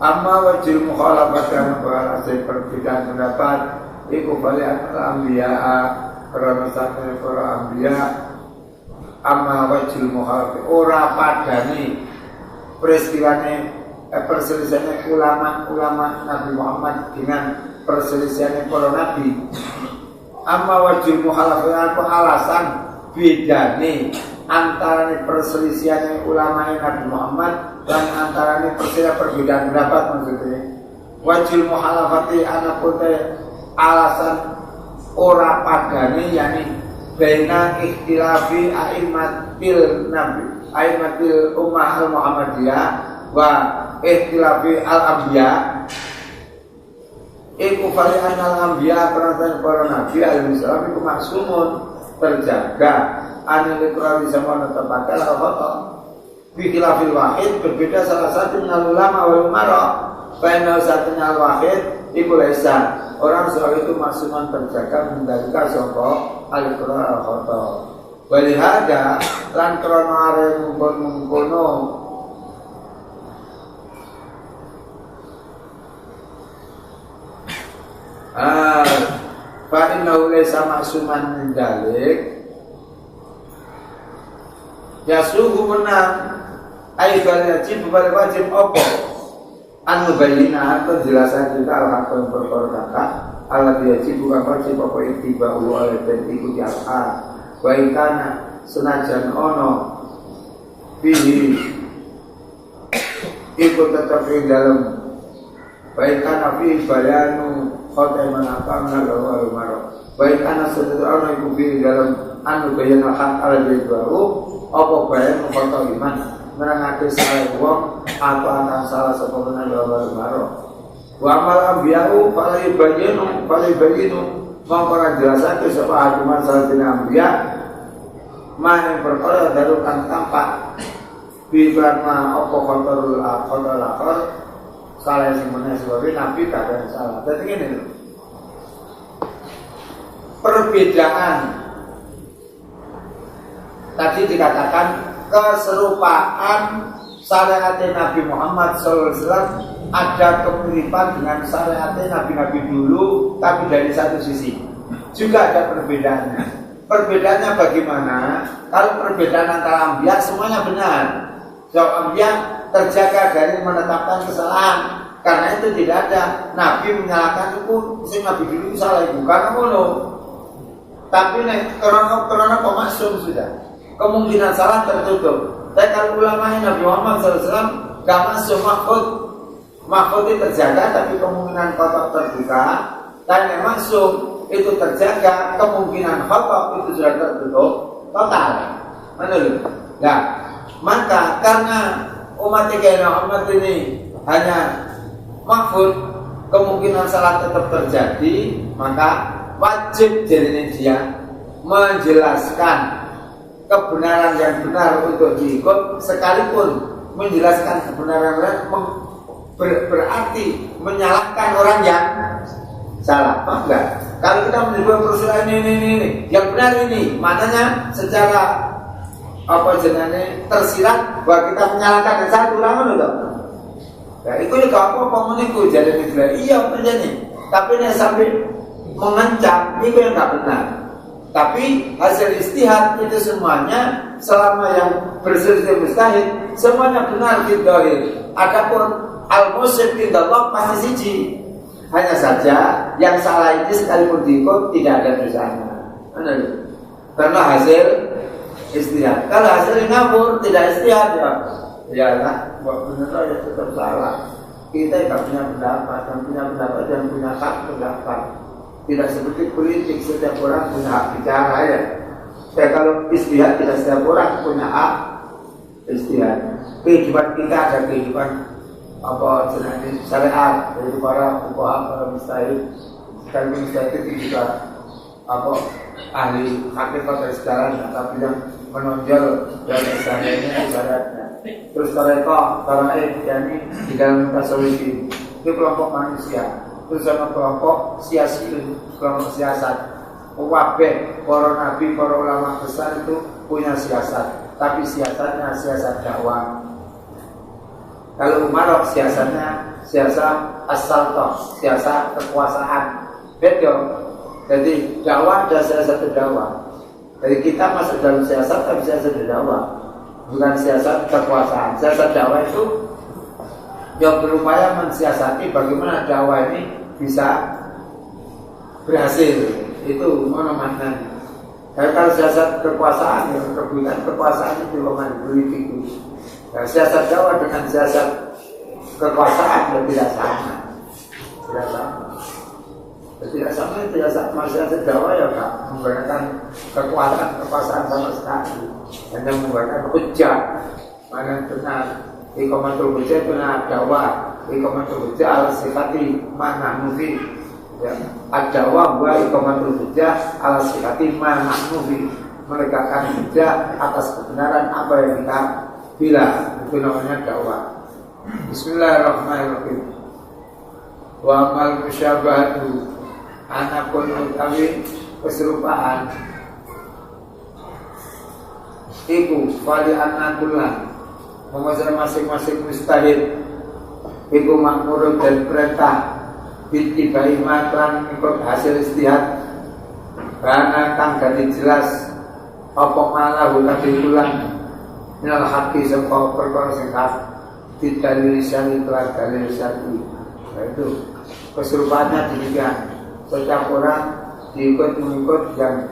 Amma wajib mukhalafat dan berhasil perbedaan pendapat iku balik al-anbiya karena satu para anbiya. Amma wajib mukhalafat ora padani peristiwane perselisihannya ulama Nabi Muhammad dengan perselisihannya para nabi. Amma wajib mukhalafat apa alasan bedane antara perselisihan ulama Nabi Muhammad dan antara perbedaan pendapat maksudnya. Wajib muhalafati anak putih alasan ora padane yakni baina ikhtilafi a'immatil ummah al-Muhammadiyah wa ikhtilafi al-anbiya. Iku fali'an al-anbiya para nabi alaihi salam iku maksumun terjaga anil ikrari sama netepake al-khata bi khilafil wahid berbeda salah satu minal ulama wal umara baina satunya al-wahid iku laisa orang soal itu maksuman terjaga mendalika sangka al-ikrar al-khata walihada lan krana are mungkono fa innahu laisa maksuman mendalik ya suhu menang aibal wajib apa anu bayina penjelasan kita al-haq yang berkorkata Allah wajib bukan wajib apa ittiba oleh dan ikuti al-haq wa ikana senajan ono bihi ikut tetap di dalam wa ikana bihi bayanu khotimah akamna lawa al-marah wa ikana senajan ono ikut bihi dalam anu bayan al-haq al-baru apa bayan mengkotor iman menangati salah wong atau akan salah sepenuhnya dalam maro. Wa amal ambiyau falai bayinu mengkorang jelaskan sebuah argumen salah dina ambiya yang berkorang darukan tampak bibarna apa kotorul akhor salah semuanya sebabnya nabi kadang salah. Jadi ini perbedaan tadi dikatakan keserupaan syariat Nabi Muhammad SAW ada kemiripan dengan syariat Nabi-Nabi dulu, tapi dari satu sisi juga ada perbedaannya. Perbedaannya bagaimana? Kalau perbedaan antara anbiya semuanya benar. Soal anbiya terjaga dari menetapkan kesalahan. Karena itu tidak ada Nabi menyalahkan itu, si Nabi dulu salah itu karena ngono. Tapi karena pemaksum sudah. Kemungkinan salah tertutup. Tapi kalau ulama Nabi Muhammad SAW gak masuk mahfud itu terjaga, tapi kemungkinan kotak terbuka. Dan yang masuk itu terjaga, kemungkinan kotak itu sudah tertutup total. Menurut? Nah, maka karena umat Muhammad ini hanya mahfud, kemungkinan salah tetap terjadi, maka wajib jadinya dia menjelaskan kebenaran yang benar untuk diikut, sekalipun menjelaskan kebenaran berarti menyalahkan orang yang salah, apa enggak? Kalau kita menyebut Rasulullah ini, yang benar ini, maknanya secara apa jenenge tersirat bahwa kita menyalahkan yang satu orang loh. Nah, itu juga apa meniku jadi negara. Iya menjadi. Tapi nek sampai mengancam itu yang tak benar. Tapi hasil istihad itu semuanya selama yang berselisih mustahid semuanya benar fidhahir. Adapun al-musib indallah pasti siji. Hanya saja yang salah itu sekalipun diikut tidak ada dosanya. Karena hasil istihad. Kalau hasilnya ngawur tidak istihad ya lah, buat benar ya tetap salah. Kita tidak punya pendapat, yang punya hak pendapat. Tidak seperti politik, setiap orang punya hak bicara ya. Kalau istihad tidak setiap orang punya hak istihad. Kehidupan kita ada kehidupan apa jenis syariat dari para fuqaha, para mustahid. Sekarang mustahid itu juga apa ahli hakikat dari sekarang, tapi yang menonjol dari syariatnya syariatnya. Terus mereka yakni di dalam tasawuf itu kelompok manusia. Terus sama kelompok kelompok siasat. Wabeh para nabi, para ulama besar itu punya siasat, tapi siasatnya siasat dakwah. Kalau Umar siasatnya siasat as-saltah, siasat kekuasaan. Beda. Jadi dakwah ada siasat dakwah. Jadi kita masuk dalam siasat tapi siasat dakwah, bukan siasat kekuasaan. Siasat dakwah itu yang berupaya mensiasati bagaimana dakwah ini bisa berhasil. Itu mana maknanya. Kalau siasat kekuasaan, yang rebutan kekuasaan itu bukan politik. Nah, siasat dakwah dengan siasat kekuasaan tidak sama. Tidak sama. Tidak sama itu siasat dakwah ya Kak, menggunakan kekuasaan sama sekali. Hanya menggunakan hujjah. Mana benar iqamatul hujjah benar dakwah. Iqamatul hujjah al-sifati mana mufi. Ya, ad-dakwah wa iqamatul hujjah al-sifati mana mufi. Menegakkan hujjah atas kebenaran apa yang kita bilang, itu namanya dakwah. Bismillahirrahmanirrahim. Wa amal musyabahatu anakun utawi keserupaan iku fali anakulan memasang masing-masing mustahid iku makmur dan perintah bintibai matran ikut hasil istihad karena kang gadi jelas apa malah tadi ulang minal haqi sangka perkara sing hak tidak lisan iklan dalil syar'i. Nah itu keserupaannya demikian. Setiap orang mengikut yang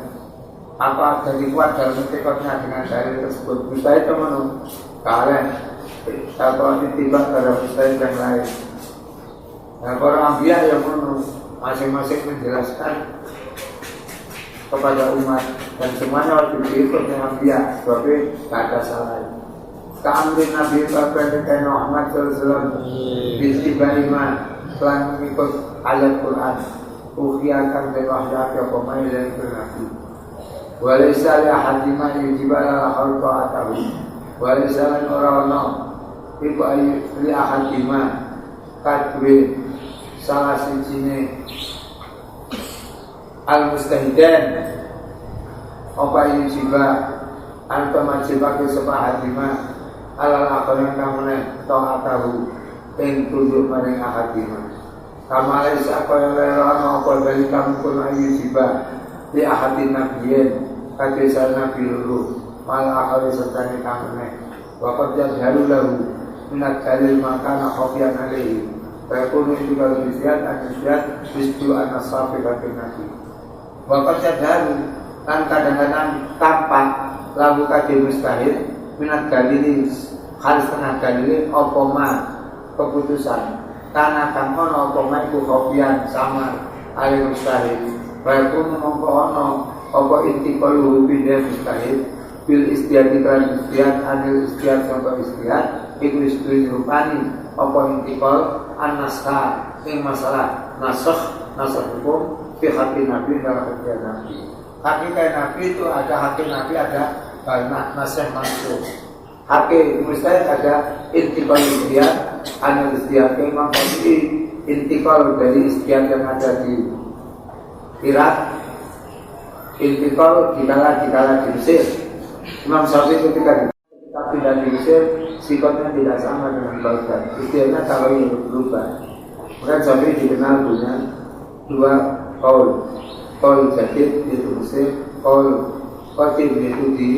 apa jadi kuat dalam ikutnya dengan dalil tersebut. Mustahid teman kalian atau ditimbang pada mustahid yang lain. Nah para anbiya yang masing-masing menjelaskan kepada umat dan semuanya wajib diikut dengan anbiya, sebabnya tidak ada salah. Keamrin Nabi Muhammad Muhammad SAW Bismillahirrahmanirrahim telah mengikut ayat Quran. Uhiakan dan wahyaka pemain dan bernabi. Walaysa li ahadima yujibala al-khalqa atahu. Walaysa lan orang-orang iku ayu li ahadima kadwe salah sijine al-mustahidan apa yujiba anto majibake sapa hadima alal akhirin kamune ta'atahu ing tunduk maring ahadima. Kama laisa apa yang lerana apa dari kamu pun ayu jiba di ahadin nabiyin kadesa nabi lulu malah akhir sertani kamune wakot yang halu lahu minat dalil makana khofian alaihi bayakunu juga lebih anisiat bisdu anasafi kakil nabi wakot yang halu kan kadang-kadang tampak lagu kadil mustahil minat dalil harus tengah dalil opoma keputusan tanah kang ono apa maiku kopian sama ali mustahil bayakun mongko ono apa intikal pindah mustahil bil istiad iklan istiad anil istiad sampai istiad iku istiad rupani apa intikal an-naskah ing masalah nasakh hukum fi hati nabi dalam hati nabi. Hakikat nabi itu ada hati nabi, ada banyak nasakh mansukh. Haki mustahil ada intikal istiad anil istiad. Memang pasti intikal dari istiad yang ada di Irak, Intikal dikala di Mesir. Imam Syafi'i ketika pindah di Mesir, sifatnya tidak sama dengan Baghdad. Istilahnya kalau yang berubah. Maka Syafi'i dikenal punya dua kaul. Kaul Jadid yaitu Mesir, kaul Qadim yaitu di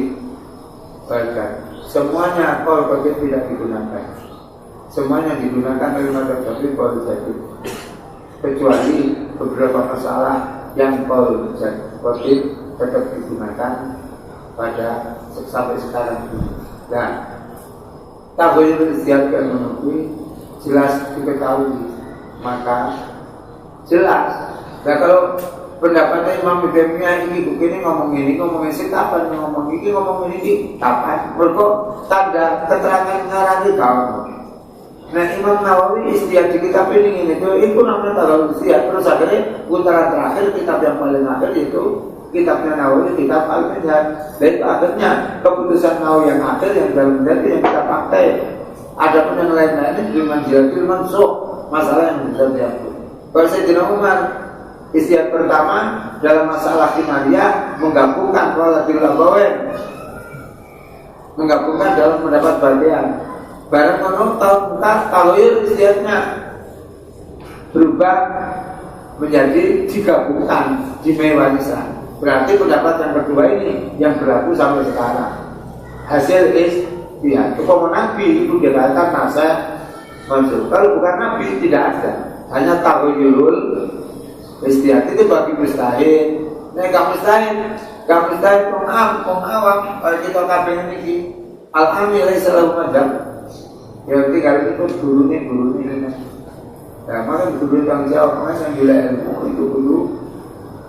Baghdad. Semuanya kaul Qadim tidak digunakan. Semuanya digunakan oleh mazhab Syafi'i kaul Jadid. Kecuali beberapa masalah yang kaul Qadim tetap digunakan pada sampai sekarang ini. Nah, tabayun istiad yang menunjukkan jelas diketahui, maka jelas. Nah kalau pendapatnya Imam Ibn ini begini ngomong ini kapan ngomong ini kapan? Mereka tanda keterangan ngarani kau. Nah Imam Nawawi istiad di kitab ini itu namanya tabayun istiad. Terus akhirnya putaran terakhir kitab yang paling akhir itu kitabnya Nawawi, kitab Al-Minhaj. Dan itu akhirnya keputusan Nawawi yang akhir yang dalam yang kita pakai. Adapun yang lain-lain itu manjilatul mansukh, masalah yang bisa diatur. Kalau Sayyidina Umar istiad pertama dalam masalah Kimaliyah menggabungkan Walatil Abawain, menggabungkan dalam mendapat bagian. Barang menonton tahlil istiadnya berubah menjadi digabungkan di warisan. Berarti pendapat yang kedua ini yang berlaku sampai sekarang. Hasil istihad. Kalau Nabi itu dikatakan nasihat mansukh. Kalau bukan Nabi tidak ada. Hanya tahyulul istihad itu bagi mustahil. Nek gak mustahil pong awam kalau kita kabeh niki al-amil salahu madhab. Ya tinggal itu guru ini. Nah, maka guru tanggung jawab yang gila ilmu itu dulu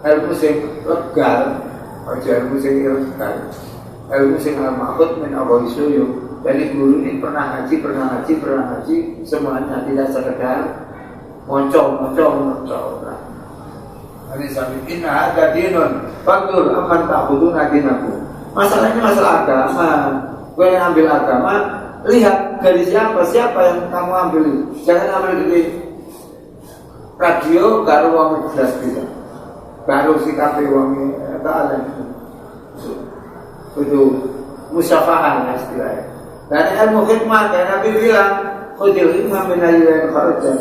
ilmu sing legal, aja ilmu sing ilegal, ilmu sing al-ma'bud min awal suyu. Jadi guru ini pernah ngaji, semuanya tidak sekedar moncong. Ini sabiqin ada dinun, faktur aman ta'budun adinaku. Masalahnya masalah agama. Gue yang ambil agama, lihat dari siapa yang kamu ambil. Jangan ambil dari radio, gak ruang jelas kita. Baru sikap wangi tak ada itu musyafaah istilahnya. Dan ilmu hikmah dan Nabi bilang khudil hikmah min ayyin kharaja.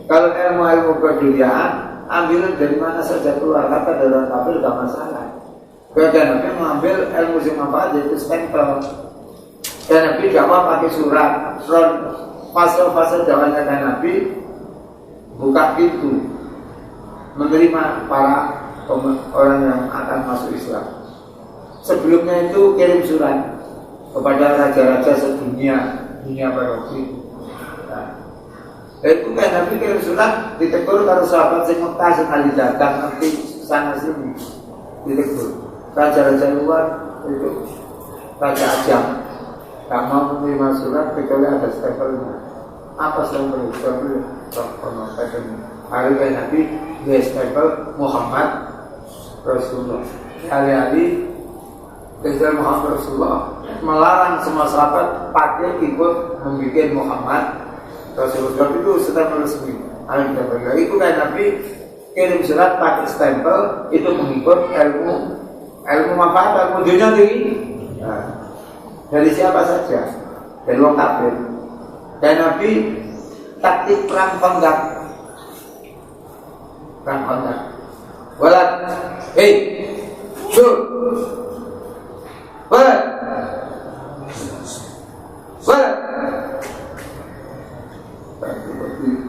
Kalau ilmu keduniaan ambil dari mana saja keluar, kata dalam tabel gak masalah. Kalau Nabi mengambil ilmu manfaat yaitu stempel. Dan Nabi gak mau pakai surat. Fase jawabannya Nabi buka pintu menerima para orang yang akan masuk Islam. Sebelumnya itu kirim surat kepada raja-raja sedunia, dunia baroki. Nah, itu kan Nabi kirim surat ditegur kalau sahabat sing Mekah sekali datang nanti sana sini ditegur. Raja-raja luar itu raja Ajam, tak mau menerima surat kecuali ada stempelnya. Apa stempel? Hari ini Nabi dia stempel Muhammad Rasulullah. Hari-hari Rasul Muhammad Rasulullah melarang semua sahabat pakai ikut membuat Muhammad Rasulullah itu stempel resmi. Hari kita berlari itu kayak Nabi kirim surat pakai stempel itu mengikut ilmu manfaat ilmu dunia tinggi. Nah, dari siapa saja, dari orang kafir. Dan Nabi taktik perang kontak. Walat, sur, walat,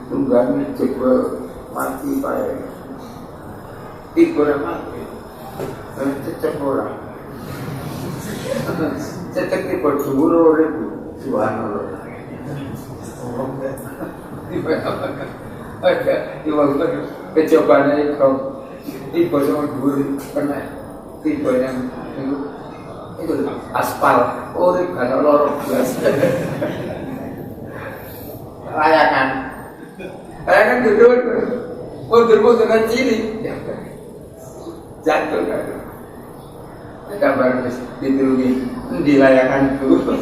tunggangi jebel mati baik, tiga mati, cecek orang, cecek tiga dulu ribu, subhanallah. Kecobaannya tiba sama dulu kena tiba yang itu aspal, gak ada lorong jelas. Rayakan gitu, mundur kan cili, jatuh kan. Kabar ditulungi, dirayakan dulu.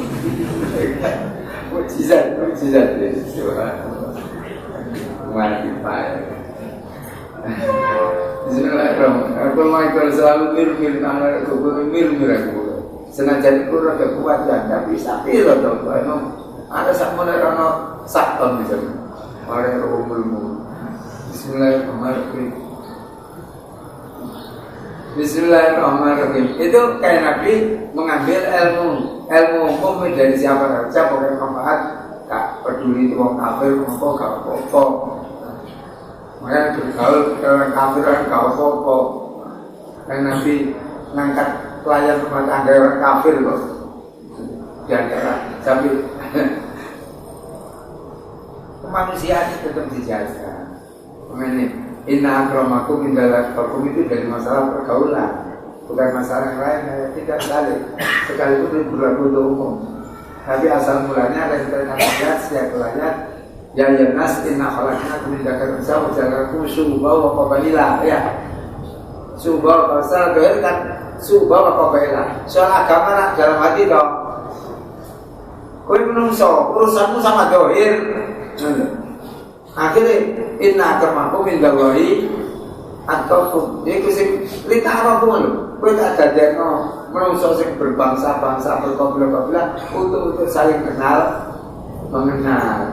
Mujizat mati pak. Bismillahirrahmanirrahim. Aku mau selalu mir-mir nang aku mir-mir aku. Senajan iku rada kuat ya, tapi sapi rada ono. Ada sakmene ono sakton bisa. Mare umulmu. Bismillahirrahmanirrahim. Bismillahirrahmanirrahim. Itu kayak Nabi mengambil ilmu umum dari siapa saja, pokoknya manfaat. Gak peduli itu orang kafir, gak apa-apa. Makanya bergaul dengan kafir kan gak apa-apa. Dan Nabi ngangkat pelayan rumah tangga orang kafir kok. Jangan sambil kemanusiaan itu tetap dijaga. Mengenai inna akramakum indallakum itu dari masalah pergaulan, bukan masalah yang lain. Tidak sekalipun itu berlaku untuk umum. Tapi asal mulanya ada yang terkait setiap ayat ya nas inna khalaqnakum min dzakarin wa unsa wa ja'alnakum syu'uban wa qabaila ya. Syu'uban pasal kan syu'uban wa qabaila. Soal agama nak dalam hati dong. Kowe menungso urusanmu sama dohir. Akhirnya inna akramakum indallahi atqakum. Iku sing litarakum lho. Kowe tak dadekno menungso sing berbangsa-bangsa berkabilah-kabilah untuk saling mengenal.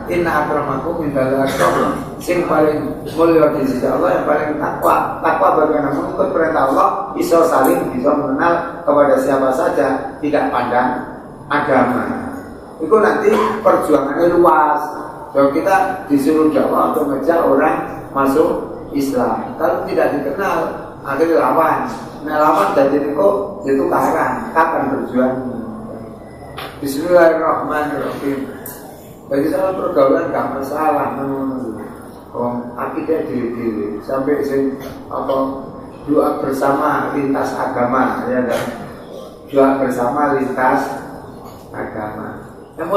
Inna akramakum indallahi atqakum. Sing paling mulia di sisi Allah yang paling takwa. Takwa bagaimana mengikut perintah Allah, bisa mengenal kepada siapa saja, tidak pandang agama. Itu nanti perjuangannya luas. Kalau kita disuruh dakwah untuk ngejak orang masuk Islam, kalau tidak dikenal akhirnya lawan. Nah lawan jadi kok itu karan. Kapan berjuang? Bismillahirrahmanirrahim. Bagi salah pergaulan gak masalah. Akidah diri sampai sing doa bersama lintas agama ya kan? Doa bersama lintas agama. Yang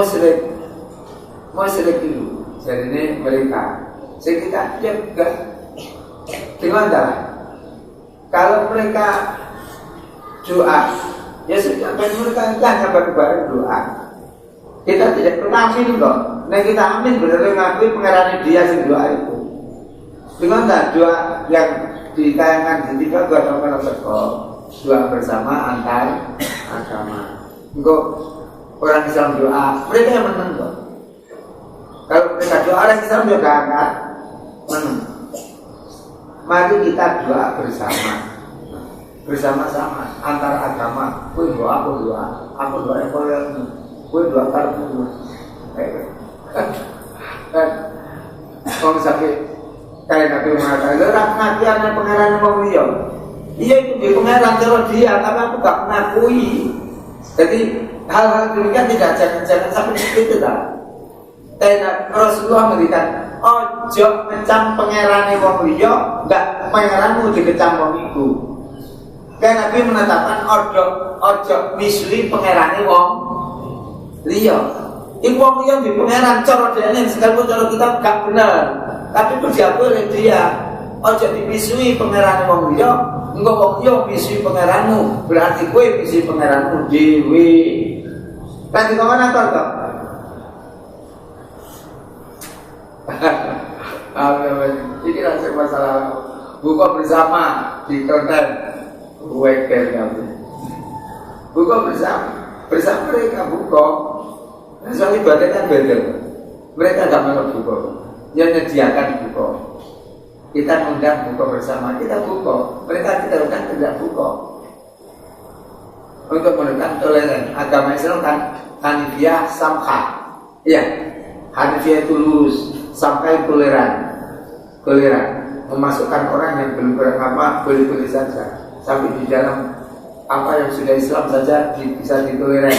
muslim itu jadi ini mereka sekitar dia juga gimana kalau mereka doa ya sudah mereka hanya bareng doa, kita tidak pernah amin kok. Nah kita amin benar-benar ngakui pengerangan dia sing doa itu. Gimana doa yang ditayangkan di TV gua tahu doa bersama antar agama. Enggak orang Islam doa, mereka yang menang kok. Kalau mereka doa, orang Islam juga akan menang. Mari kita doa bersama-sama antar agama. Kue doa, aku doa yang boleh. Kue doa kartu. Kalau sakit kayak Nabi mengatakan, lerak pengajian dan pengeran pemilihan. Iya itu di pengeran terus dia, tapi aku gak mengakui. Jadi hal-hal demikian jangan sampai seperti itu tak. Dan Rasulullah memberikan ojo ngecam pengerane wong liya, enggak pengeranmu dikecam wong iku. Karena Nabi menetapkan ojo misli pengerane wong liya. Iku wong liya di pengeran cara dene sekalipun cara kita enggak benar. Tapi itu diakui oleh dia. Ojo dimisui pengerane wong liya, engko wong liya misui pengeranmu, berarti kowe misui pengeranmu dhewe. Kan dikon apa kok? Ini langsung masalah buka bersama di konten weekend kamu. Buka bersama mereka buka. Soal ibadah kan beda. Mereka tidak mau buka, yang menyediakan buka. Kita undang buka bersama, kita buka. Mereka kita undang tidak buka. Untuk menunjukkan toleran agama Islam kan Hanifiyah samha. Iya, Hanifiyah itu lurus. Sampai toleran memasukkan orang yang belum beragama boleh-boleh saja, sampai di dalam apa yang sudah Islam saja bisa ditoleran.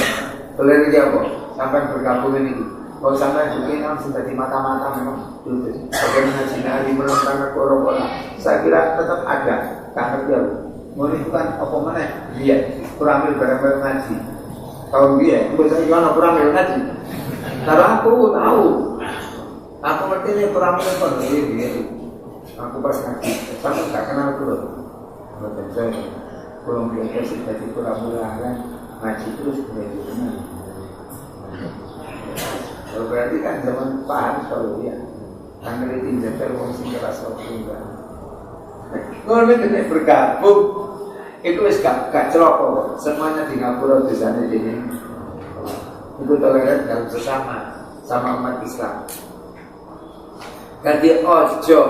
Toleran dia apa? Sampai bergabung ini. Kalau sampai mungkin sudah di mata-mata memang dulu. Bagaimana Cina di menonton corona, saya kira tetap ada. Karena dia mau itu kan apa mana? Dia kurang barang-barang ngaji. Tahu dia, bisa gimana kurang ngaji? Karena aku tahu. Aku ngerti ini kurang menonton gitu. Aku pas ngaji, sama tak kenal dulu. Betul saya, kurang biasa sih jadi kurang mulai ngaji terus dari mana? Kalau berarti kan zaman Pak Harus kalau dia, kan ngerti jadwal fungsi kelas waktu juga. Ngono kene bergabung. Itu wis gak celaka. Semuanya di ngapura desane dene. Itu toleran dalam sesama sama umat Islam. Jadi ojo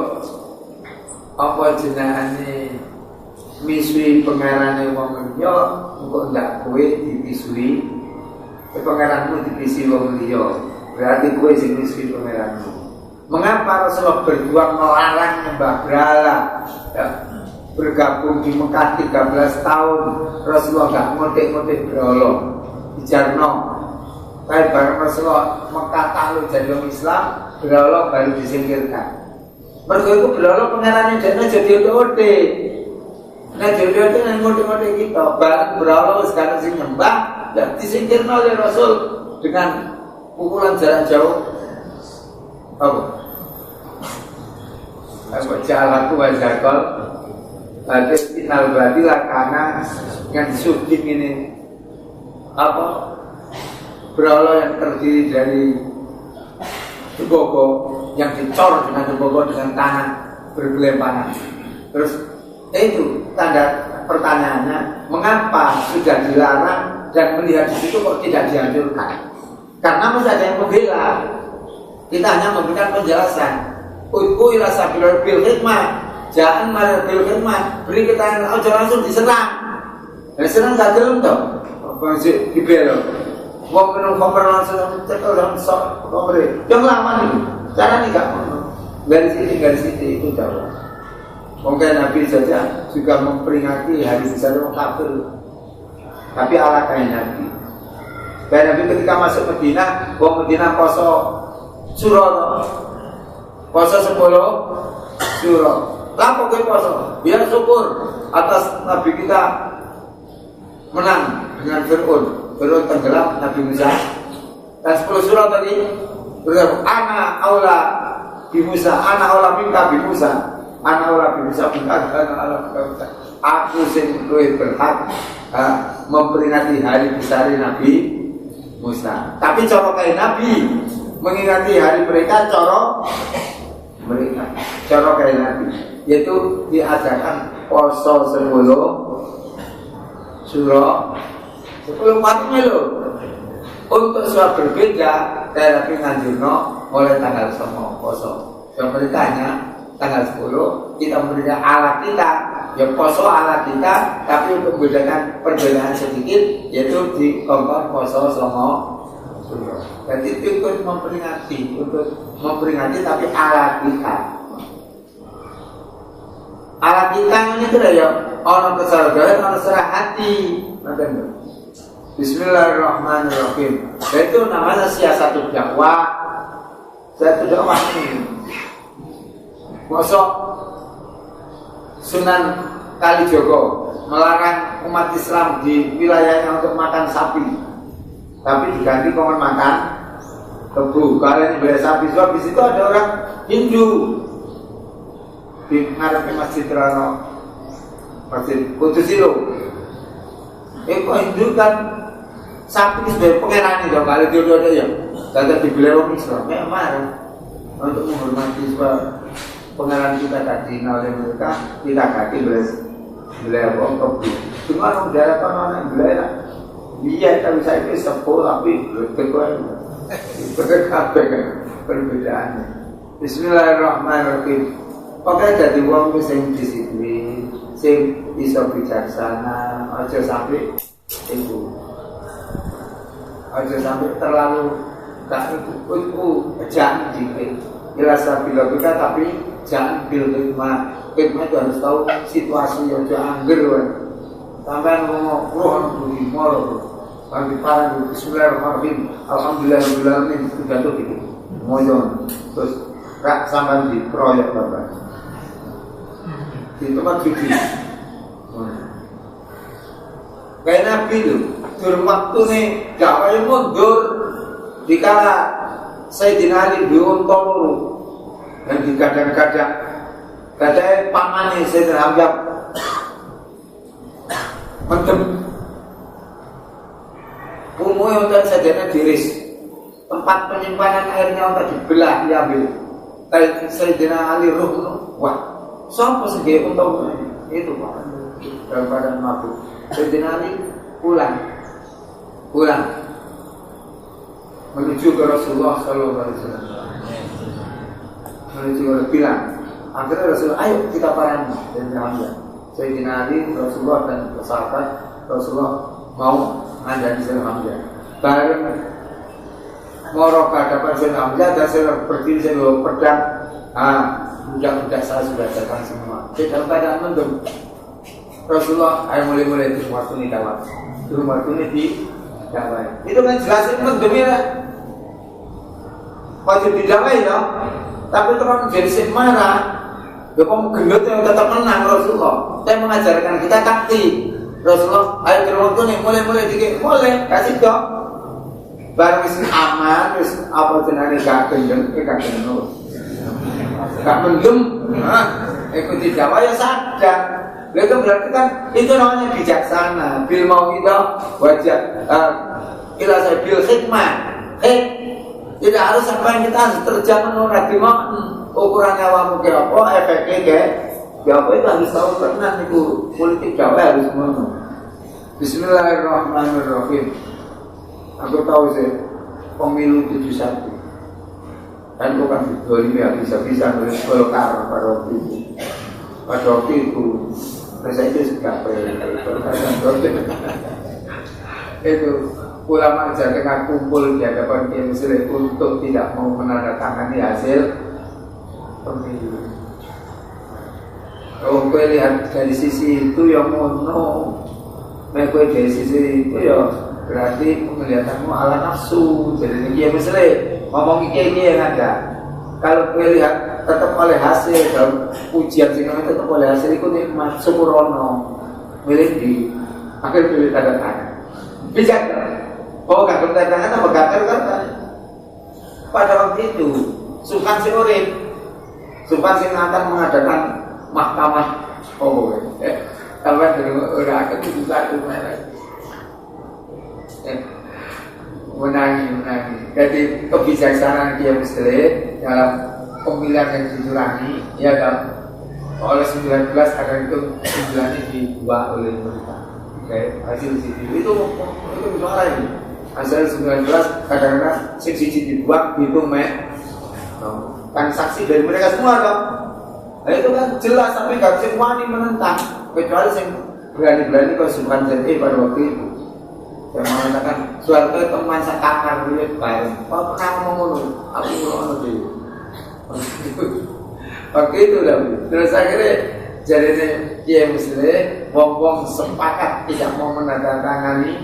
apa jenenge misui pengarane wong liya engko ndak kowe dipisui pengaranmu dipisi wong liya berarti kowe sing misui pengaranmu. Mengapa Rasulullah berjuang melarang nyembah berhala ya, bergabung di Mekah 13 tahun Rasulullah gak ngotek-ngotek berhala dijarno kayak bareng Rasulullah Mekah tahu jadi orang Islam berhala baru disingkirkan. Mereka itu berhala pengarannya dan jadi ote. Nah jadi ote yang ngote-ngote kita bareng berhala sekarang sing nyembah dan disingkirkan oleh Rasul dengan pukulan jarak jauh. Apa? Aku jalanku wajakol. Ada final berarti lah karena yang syuting ini apa? Berhala yang terdiri dari tembokong yang dicor dengan tembokong dengan tanah bergelimpangan. Terus itu tanda pertanyaannya, mengapa sudah dilarang dan melihat di situ kok tidak dianjurkan? Karena masih ada yang membela. Kita hanya memberikan penjelasan. Udku ila sabil bil hikmah, jangan marah bil hikmah. Beri keterangan, jangan langsung diserang. Dan serang gak gelem toh. Apa sih dibela? Wong minum koper langsung cekel dan sok koper. Yang lama nih, cara nih gak mau. Dari sini itu jauh. Mungkin Nabi saja juga memperingati hari besar orang kafir. Tapi ala kain Nabi. Dan Nabi ketika masuk Medina, wong Medina poso Suro, poso 10 Suro. Lapo kowe poso? Biar syukur atas Nabi kita menang dengan Fir'aun. Fir'aun tenggelam Nabi Musa. Dan 10 surah tadi berkata, ana aula bi Musa, ana aula minka bi Musa, ana aula bi Musa, ana aula bi Musa. Aku sing luwih berhak memperingati hari besar Nabi Musa. Tapi cara kayak Nabi mengingati hari mereka cara mereka cara kayak Nabi, yaitu diadakan poso 10 surah 10 matinya loh. Untuk surat berbeda terapi nganjurno mulai tanggal 9 poso. Yang mereka hanya tanggal 10 kita memberikan ala kita, ya poso ala kita, tapi untuk membedakan perbedaan sedikit yaitu di kongkong poso 9. Jadi itu ikut memperingati tapi ala kita. Ala kita ini itu ya orang kesalahan, orang serah hati. Bismillahirrahmanirrahim. Itu namanya siasatul dakwah. Siasatul dakwah ini masuk Sunan Kalijogo melarang umat Islam di wilayahnya untuk makan sapi, tapi diganti kongen makan tebu. Kalian beli sapi, sebab di situ ada orang Hindu di ngarepe Masjid Rano, Masjid Kudus itu. Kok Hindu kan sapi sebagai pengeran itu kali dia ya, kata dibeli orang Islam, marah untuk menghormati sebab pengeran kita tadi oleh mereka kita kaki beli orang tebu. Cuma orang daerah kan orang beli lah. Iya, tapi saya itu sepuluh tapi berkekuatan perbedaannya. Bismillahirrahmanirrahim. Pokoknya jadi wong sing disiplin, sing bisa bijaksana, aja sampai itu, aja sampai terlalu gak itu jangan dikit. Jelas bila kita tapi jangan bil hikmah. Hikmah itu harus tahu situasi yang jangan angger. Sampai ngomong rohan budi moro. Bagi para Bismillahirrahmanirrahim. Alhamdulillahirrahmanirrahim. Sudah tuh gitu. Mojon. Terus rak sampai di proyek bapak. Di tempat cuci. Kayak Nabi itu. Turun waktu nih. Gak kayak mundur. Dikala Sayyidina Ali diuntung dan digadang-gadang. Katanya pamane Sayyidina Hamzah mendem umumnya untuk Sayyidina diris. Tempat penyimpanan airnya untuk dibelah diambil. Sayyidina Ali ruh, wah Sopo segi untung itu Pak. Daripada mabuk. Sayyidina Ali pulang menuju ke Rasulullah Sallallahu Alaihi Wasallam. Menuju ke bilang, akhirnya Rasulullah, ayo kita parangi Sayyidina Hamzah. Sayyidina Ali, Rasulullah dan sahabat Rasulullah mau ngandani Sayyidina Hamzah. Bareng ngorok ke hadapan Sayyidina Hamzah dan saya berdiri saya bawa pedang. Budak-budak saya sudah datang semua. Dalam keadaan mendem. Rasulullah, ayo mulai itu waktu ini dawat. Itu waktu ini di dawat. Itu kan jelasin mendem ya. Wajib didawai ya. Tapi kalau jadi marah, ya kamu gendut yang tetap menang Rasulullah. Saya mengajarkan kita taktik. Rasulullah, ayo ke waktu ini mulai dikit, mulai kasih dong. Barang isi aman, terus apa jenenge gak gendeng, gak gendeng. Gak mendem, ikuti Jawa ya sadar. Itu berarti kan itu namanya bijaksana. Bil mau kita wajah, kita saya bil hikmah. Tidak harus sampai kita harus terjang menurut ukuran nyawa mungkin apa, efeknya kayak apa itu harus tahu pernah itu politik Jawa harus menurut. Bismillahirrahmanirrahim. Aku tahu sih pemilu 71 kan bukan didolimi ya bisa-bisa nulis Golkar pada waktu itu saya itu sudah itu ulama Jawa Tengah kumpul di hadapan Kiai Muslim untuk tidak mau menandatangani hasil pemilu. Kalau gue lihat dari sisi itu yang mono, gue dari sisi itu ya berarti penglihatanmu ala nafsu. Jadi Kiai Muslim ngomong Kiai yang ada. Kalau gue lihat tetap oleh hasil dalam ujian sih kami tetap oleh hasil itu nikmat sempurna. Milih di akhir pilih tanda tangan. Bisa kan? Oh gak tanda tangan apa gak kan? Pada waktu itu Sultan Siurip, Sultan Singatan mengadakan mahkamah. Sampai dulu udah akan itu satu merek. Menangi. Jadi kebijaksanaan Kiai Muslim dalam pemilihan yang dicurangi ya kan oleh 19 karena itu 9 dibuat oleh pemerintah. Hasil CCTV itu suara ini. Hasil 19 kadang-kadang CCTV dibuat itu kan saksi dari mereka semua kan. Nah itu kan jelas sampai gak bisa wani menentang kecuali yang berani-berani kalau Sultan Jati pada waktu itu. Saya mengatakan suatu teman sakakar dulu bareng. Kau pernah ngomong aku ngomong dulu. Oke itu lah. Terus akhirnya jadinya Kiai Muslim wong sepakat tidak mau menandatangani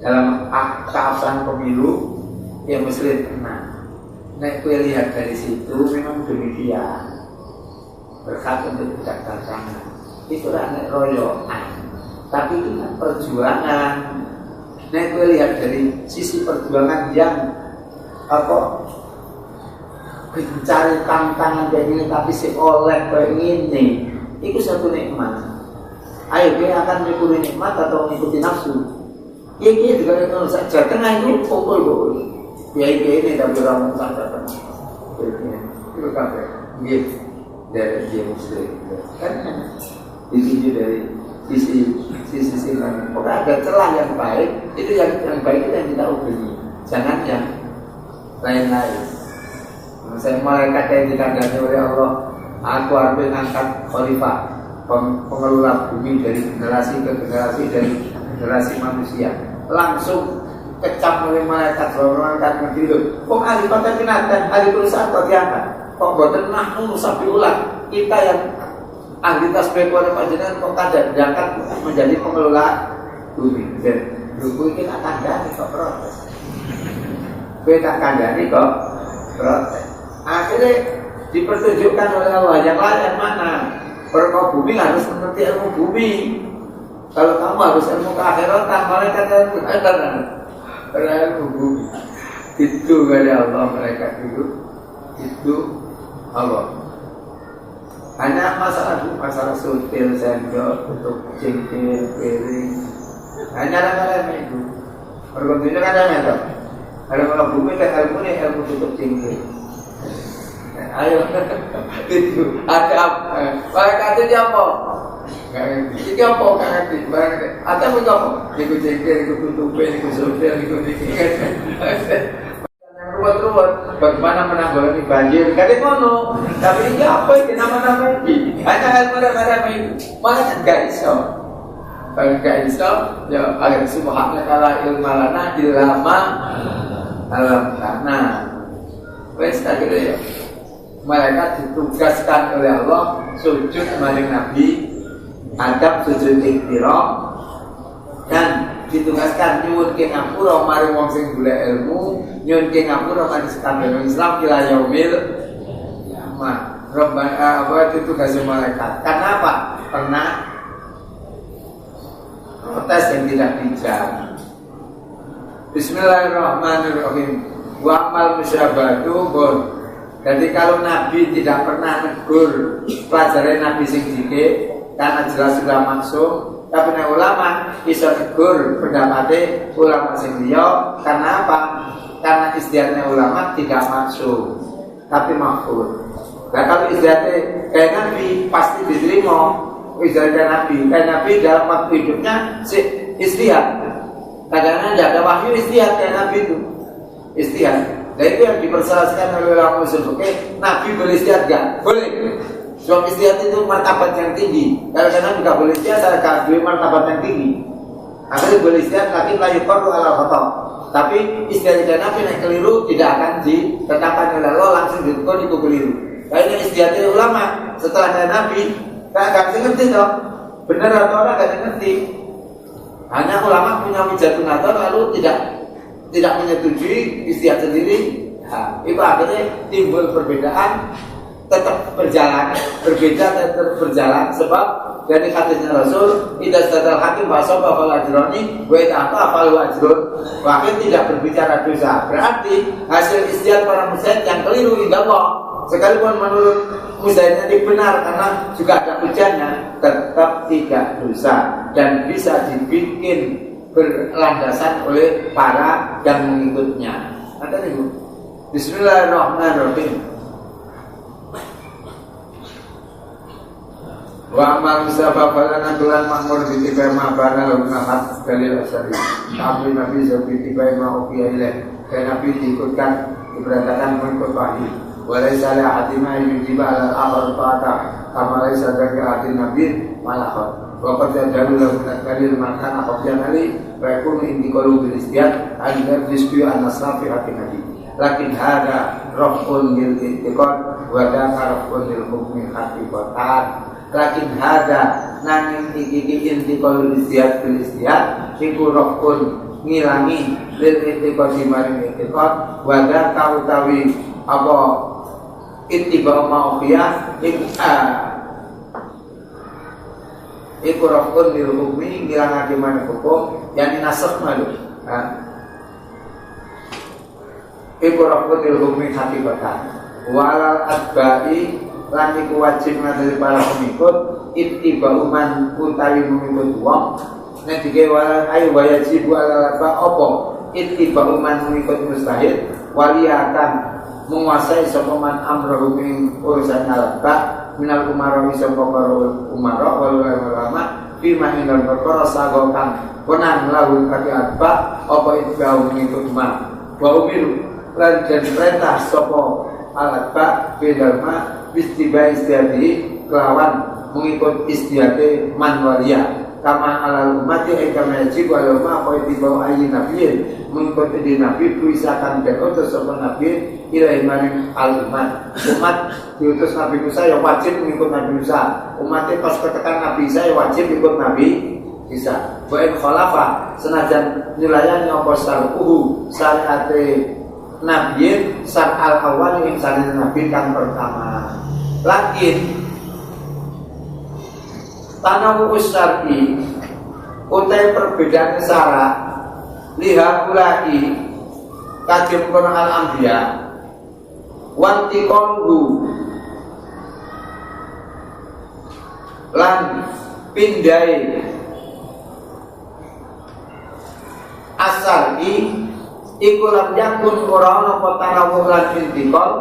dalam keabsahan pemilu. Kiai Muslim tenang. Nek gue lihat dari situ memang demikian. Berkat untuk bijaksana. Itulah nek royoan. Tapi itu kan perjuangan. Nek gue lihat dari sisi perjuangan yang mencari tantangan kayak gini tapi si oleh kayak gini itu satu nikmat. Ayo kita akan mengikuti nikmat atau mengikuti nafsu. Iya juga itu saja tengah itu pukul ya ini tapi orang sadar itu kafe gitu dari dia Muslim kan di sini dari sisi lain. Pokoknya ada celah yang baik itu yang baik itu yang kita ubah, jangan yang lain-lain. Saya malaikat yang dikandani oleh Allah, aku ambil angkat khalifah pengelola bumi dari generasi ke generasi dari generasi manusia. Langsung kecap oleh malaikat ngerti loh. Kok ahli kota binatang, ahli perusahaan kok diangkat? Kok boten nahnu sabiulah kita yang ahli tasbih pada panjenengan kok kada diangkat menjadi pengelola bumi. Dan buku ini tak kandani kok protes. Gue tak kandani kok protes. Akhirnya dipertunjukkan oleh Allah yang lain mana? Perkau bumi harus mengerti ilmu bumi. Kalau kamu harus ilmu keakhiratan, malaikat ilmu akhirat. Ilmu bumi. Itu kata Allah malaikat itu Allah. Hanya masalah sutil, sendok, tutup cingkir, piring. Hanya remeh-remeh itu. Perkontinya kan remeh toh. Ada kalau bumi kan ilmu nih ilmu tutup cingkir. Ayo. Itu ada apa? Malaikat itu apa? Iki apa kang ngerti? Ada apa? Iku cengkeh, iku tutupe, iku sodel, iku iki. Ruwet-ruwet, bagaimana menanggulangi banjir? Kadang ngono, tapi ini apa ini nama-nama ini? Hanya ilmu-ilmu itu, malah nggak iso. Kalau nggak iso, ya agar subhanallah kala ilmalana ilama alam karena. Wes tak kira ya. Malaikat ditugaskan oleh Allah sujud maring Nabi, adab sujud iktiraf dan ditugaskan nyuwun ke ngapura mari wong sing golek ilmu, nyuwun ke ngapura mari sekalian Islam ila yaumil kiamat. Rabbana apa itu tugas malaikat. Karena apa? Pernah protes yang tidak bijak. Bismillahirrahmanirrahim. Wa amal musyabatu bon. Jadi kalau Nabi tidak pernah negur pelajaran Nabi sing dike karena jelas sudah maksum, tapi ulama bisa negur pendapatnya ulama sing liya karena apa? Karena istiadatnya ulama tidak maksum, tapi mahfud. Nah kalau istiadatnya kayak Nabi pasti diterima istiadatnya Nabi. Kayak Nabi dalam waktu hidupnya istiadat. Kadang-kadang tidak ada wahyu istiadat kayak Nabi itu istiadat. Dan itu yang diperselaskan oleh ulama usul fikih. Nabi boleh istiadat gak? Boleh. Sebab istiadat itu martabat yang tinggi. Kadang-kadang juga boleh istiadat karena martabat yang tinggi. Akhirnya boleh istiadat tapi layu perlu ala khotob. Tapi istiadat Nabi yang keliru tidak akan ditetapkan oleh Allah langsung ditekan itu keliru. Karena istiadat ulama setelah ada Nabi gak ngerti dong. Benar atau orang gak ngerti. Hanya ulama punya wijatun nazar lalu tidak menyetujui istiadat sendiri. Nah, itu akhirnya timbul perbedaan, tetap berjalan, berbeda tetap berjalan sebab dari hadisnya Rasul tidak sadar hakim bahasa bahwa ajroni wa ta'ata afalu ajron. Wakil tidak berbicara dosa. Berarti hasil istiadat para mujtahid yang keliru indah Allah. Sekalipun menurut mujtahid ini benar karena juga ada hujannya, tetap tidak dosa dan bisa dibikin berlandasan oleh para yang mengikutnya. Ada nih Bu. Bismillahirrahmanirrahim. Wa amal sababana tulan makmur bi tibai mabana lalu nahat dalil asari. Tapi Nabi seperti tibai mau ilaih. Karena Nabi diikutkan diberangkatkan mengikut wahyu. Walai salah hati mai menjiba ala akhir ta'ata. Kamalai sadar ke hati Nabi malakot. Waqad jadalu lahu kalil makan aqyan ali wa yakunu indi qalu bil istiyad an disbiu an nasrafi hati Nabi. Lakin hada rafun lil i'tiqad wa daka rafun lil hukmi haqiqatan. Lakin hada nanging iki inti qalu istiyad bil istiyad iku rafun ngilangi lil i'tiqad maring i'tiqad wa daka utawi apa ittiba ma'ufiyah iku rafun lil hukmi ngilangake maneh hukum yang nasakh malu. Iku rafun lil hukmi hakikatan. Walal atba'i lan iku wajib dari para pengikut ittiba'u man utawi mengikut wong. Nek dike walal ayu wajib ala apa ittiba'u man mengikut mustahil waliatan menguasai sapa man amrohu ing urusan alba minal umara bisa pokok umara wal ulama fima inal perkara sagokan wenang lawan kaki atba apa itu kau mengikut ma wa umiru lan dan perintah sapa alatba bidalma bistibai istiadi kelawan mengikut istiade man walia kama alal umat yang kama yajib walama apa itu bawa ayi nabi mengikut di nabi tuisakan dan utus sapa nabi ilai maring al umat diutus Nabi Musa yang wajib mengikut Nabi Musa. Umatnya pas ketekan Nabi Isa yang wajib ikut Nabi Isa. Baik khalafah senajan nilayani apa syar'uhu syariate Nabi syar' al-awwal yang syariat Nabi kan pertama. Lakin tanawu syar'i utai perbedaan syarat lihat ulai kajem kono al-anbiya wanti kondu lan pindai asal iku lam yakun ora ana apa tarawuh lan intikal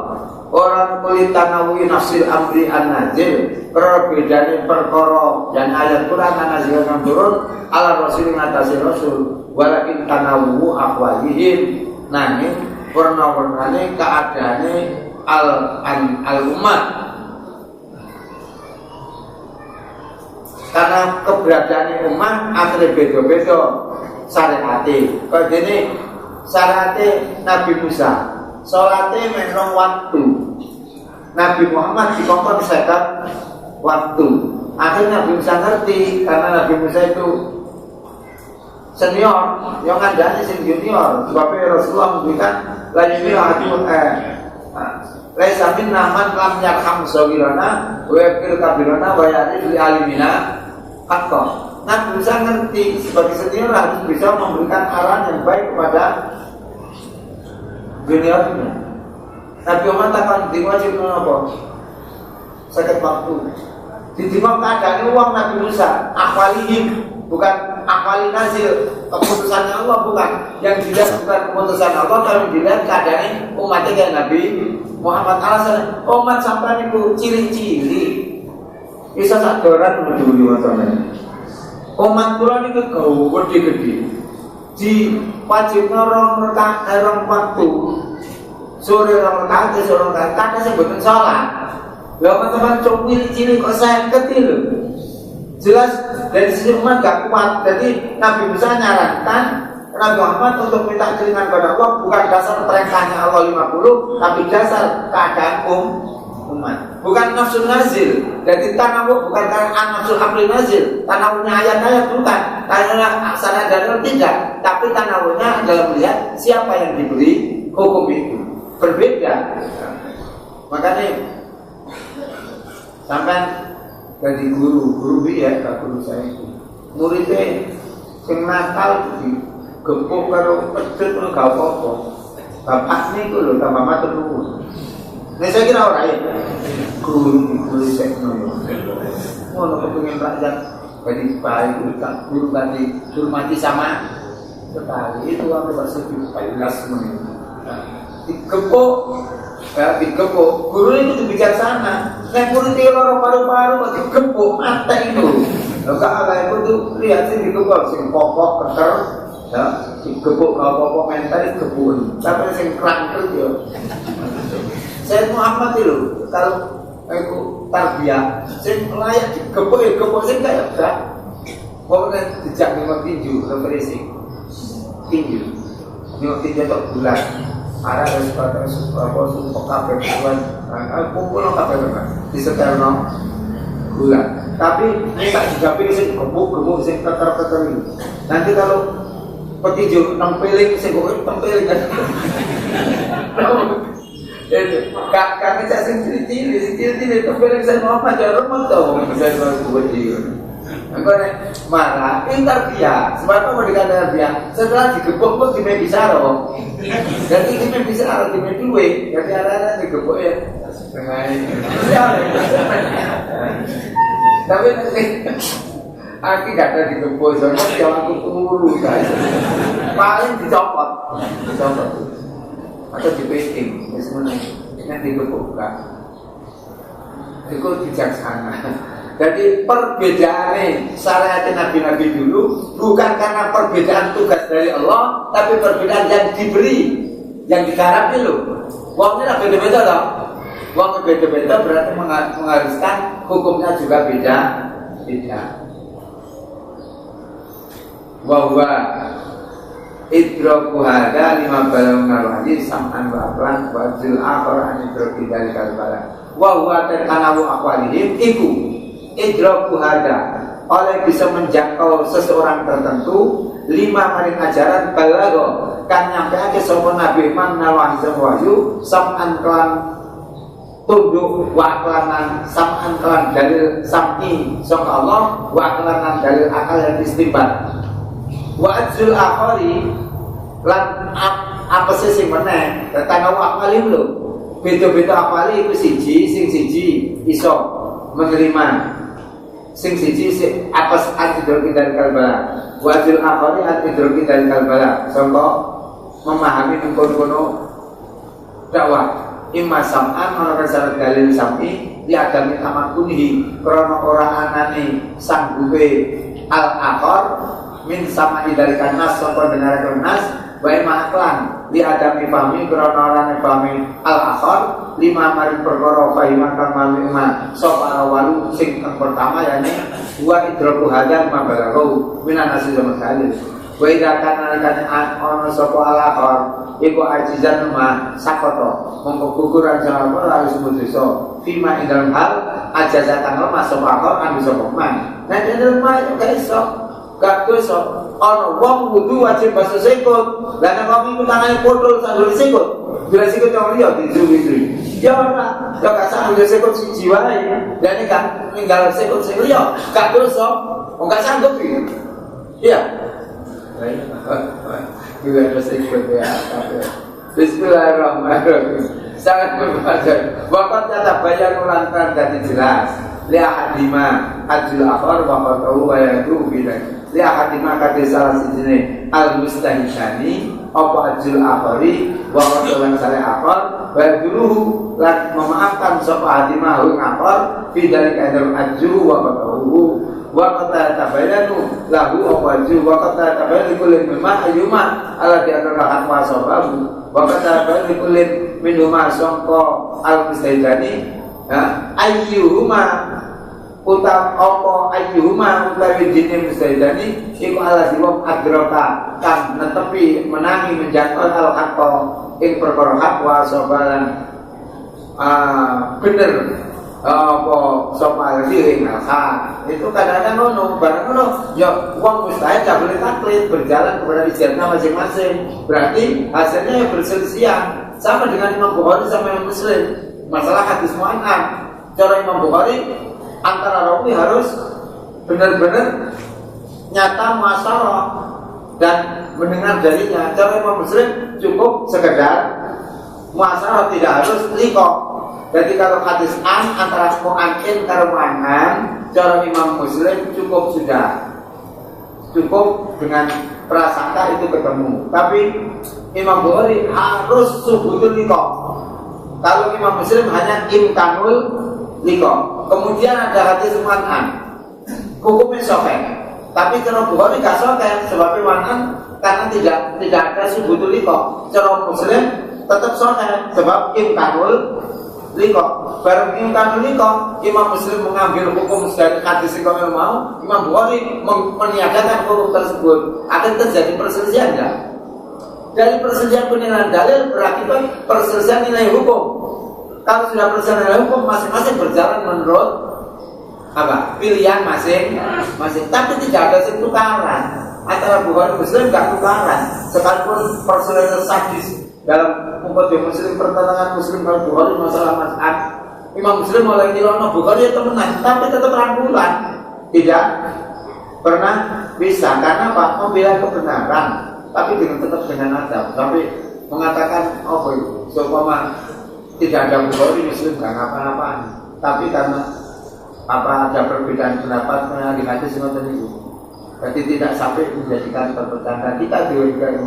orang kulit tanawi nafsil amri an-nazil perbedaan perkara dan ayat Quran an-nazil yang turun ala rasul ngatasi rasul walakin tanawu akwalihim nanging warna-warnane keadaane al-umat karena keberadaan umat akhirnya beda-beda syariate kaya dene syariate Nabi Musa salate menong waktu Nabi Muhammad dikongkon 50 waktu. Akhirnya Nabi Musa ngerti karena Nabi Musa itu senior, yang ngandani sing junior. Sebabnya Rasulullah memberikan lagi hakul laisa minna man lam yarham saghirana wa yakil kabirana wa ya'rif li alimina haqqan. Nabi Musa ngerti sebagai senior harus bisa memberikan arahan yang baik kepada juniornya. Nabi Muhammad takkan diwajib apa? Sakit waktu. Ditimang keadaan uang Nabi Musa, akwalihim bukan akwali nazil keputusannya Allah bukan. Yang dilihat bukan keputusan Allah, kalau dilihat keadaan umatnya kayak Nabi Muhammad alasan umat sampai itu ciri-ciri bisa sadoran berdua macamnya. Umat kula niku gede-gede. Di wajib orang waktu. Sore orang kata, sore orang kata saya betul salah. Lalu teman-teman cuma ciri kok saya kecil. Jelas dari sisi umat gak kuat. Jadi Nabi Musa nyarankan Nabi Muhammad untuk minta keringan pada Allah bukan dasar perintahnya Allah 50, tapi dasar keadaan umat. Bukan nafsu nazil. Jadi tanawu bukan karena nafsu amri nazil. Tanawunya ayat-ayat bukan. Tanawunya aksara dalil tidak. Tapi tanawunya dalam melihat siapa yang diberi hukum itu. Berbeda. Makanya sampai dari guru ya, guru saya itu muridnya sing nakal digempuk karo pecut ngono gak apa-apa. Bapak niku lho tambah matur nuwun. Nek saya kira ora ya. Guru sekno. Ngono kepengin rakyat jadi baik tak guru ganti hormati sama sekali itu apa bahasa Paulus menit. Digepuk, guru itu bijaksana. Nek guru itu loro paru-paru kok digepuk mata itu. Enggak ala itu tuh lihat sih digepuk sing pokok keker, ya digepuk kalau pokok mental digepuk. Tapi sing krangkel yo. Saya Muhammad itu kalau aku tarbiyah, sing layak digepuk ya digepuk sing kayak enggak. Pokoknya dijak nengok tinju, refreshing tinju. Nengok tinju tok bulan. Ada resepnya sumpah kafe bulan, kumpul no kafe bulan, disetel no bulan. Tapi minta juga pilih sih gemuk sih keker ini. Nanti kalau petinju tempeling sih gue tempeling kan. Kami saya sendiri tempeling saya mau apa jarum mau tahu saya mau buat dia. Engkau nek marah, pintar dia. Sebab apa mau dikatakan dia? Setelah digebuk pun di bisa loh. Jadi ini bisa di duit. Jadi ada digebuk ya. Tapi nanti aku gak ada digebuk. Soalnya dia aku turu guys. Paling dicopot. Atau dipeting. Sebenarnya yang digebuk kan. Itu bijaksana. Jadi perbedaan syariat Nabi-Nabi dulu bukan karena perbedaan tugas dari Allah, tapi perbedaan yang diberi, yang digarap itu. Uangnya beda-beda loh. Uang beda-beda berarti mengharuskan hukumnya juga beda. Bahwa idroku hada 5 balang narwadi sam'an wa aklan wa zil akhor an idroki dari kalbala. Bahwa terkanawu akwalihim iku idroku hada oleh bisa menjangkau seseorang tertentu 5 maring ajaran balago kan nyampe aja sopan Nabi man nawahi wahyu sam'an kelan tunduk wa aklanan sam'an kelan dalil sam'i sangka Allah wa aklanan dalil akal yang istimbat wa ajrul akhari lan apa sih meneh tanawu akali lho beda-beda akali itu siji iso menerima sing siji apa antidrogi dari kalbala wajil akhari antidrogi dari kalbala contoh memahami mengkono-kono dakwah imma sam'an ana syarat dalil sam'i li adami tamakunihi krana ora anane sanggupe al-akhar min sama'i dari kanas sapa dengar nas wa imma aklan li adami fahmi krana ora fahmi al-akhar lima mari perkara fahiman kang malima sapa awalu sing pertama yakni wa idraku hadan mabalaghu minan nasi zaman dalil wa idza kana ana sapa al-akhar iku ajizan ma sakoto mongko guguran jalan harus mutuso fima dalam hal ajazatan lemah sopakor anu sopokman nah dalam hal itu gak iso ana wong wudu wajib basuh sikut lan nek kami tangane potol sambil sikut bila sikut yang liya dizuwi ya ora ya gak sambil sikut siji wae dan nek ninggal sikut sing liya gak iso wong gak sanggup iya juga ada sikut ya Bismillahirrahmanirrahim. Sangat berbahagia. Waqat kata bayan ulantan dan jelas. Lihat hadima ajul akhar wa qatu wa yadu bidak. Lihat hadima kata salah sijine al mustahishani apa ajul akhari wa qatu lan saleh akhar wa yaduluhu lan memaafkan sapa hadima hu akhar fi dalika dalam ajru wa qatu wa qata tabayanu lahu awaju wa qata tabayanu kullin mimma ayyuma ala di antara hak sababu wa qata tabayanu kullin minhuma sangqa al-mustahidani ayyuhuma utam apa ayyuhuma utawi dene mustahidani iku ala diwam adraka kang netepi menangi menjangkau al-haqqa ing perkara hak wa sabalan bener apa sapa diri nasa itu kadang-kadang ngono barang ngono ya uang mustahil gak boleh taklid berjalan kepada ijazah masing-masing berarti hasilnya berselisihan sama dengan Imam Bukhari sama Imam Muslim masalah hadis mu'an'an cara Imam Bukhari antara rawi harus benar-benar nyata muasyarah dan mendengar darinya cara Imam Muslim cukup sekedar muasyarah tidak harus liqa. Jadi kalau hadis an antara mu'an'in karo mu'an'an cara Imam Muslim cukup dengan prasangka itu ketemu. Tapi Imam Bukhari harus subutul liqa. Kalau Imam Muslim hanya imkanul liqa. Kemudian ada hadis mu'an'an hukumnya sahih. Tapi cara Bukhari gak sahih sebab mu'an'an karena tidak ada subutul liqa. Cara Muslim tetap sahih sebab imkanul liko, bareng imkan liko, Imam Muslim mengambil hukum dari hadis yang kami mau, Imam Bukhari meniadakan hukum tersebut. Akan terjadi perselisihan enggak? Dari perselisihan penilaian dalil berakibat perselisihan nilai hukum. Kalau sudah perselisihan nilai hukum, masing-masing berjalan menurut apa? Pilihan masing-masing. Tapi tidak ada tukaran antara Bukhari Muslim enggak tukaran. Sekalipun perselisihan sadis dalam umat Muslim pertentangan Muslim kalau Bukhari masalah mas'ad Imam Muslim mulai nilai Bukhari itu menang tapi tetap rangkulan tidak pernah bisa karena apa? Membela kebenaran tapi tetap dengan adab tapi mengatakan apa itu seumpama tidak ada Bukhari Muslim nggak ngapa-ngapain tapi karena apa ada perbedaan pendapat di hadis semacam itu berarti tidak sampai menjadikan perpecahan kita diurutkan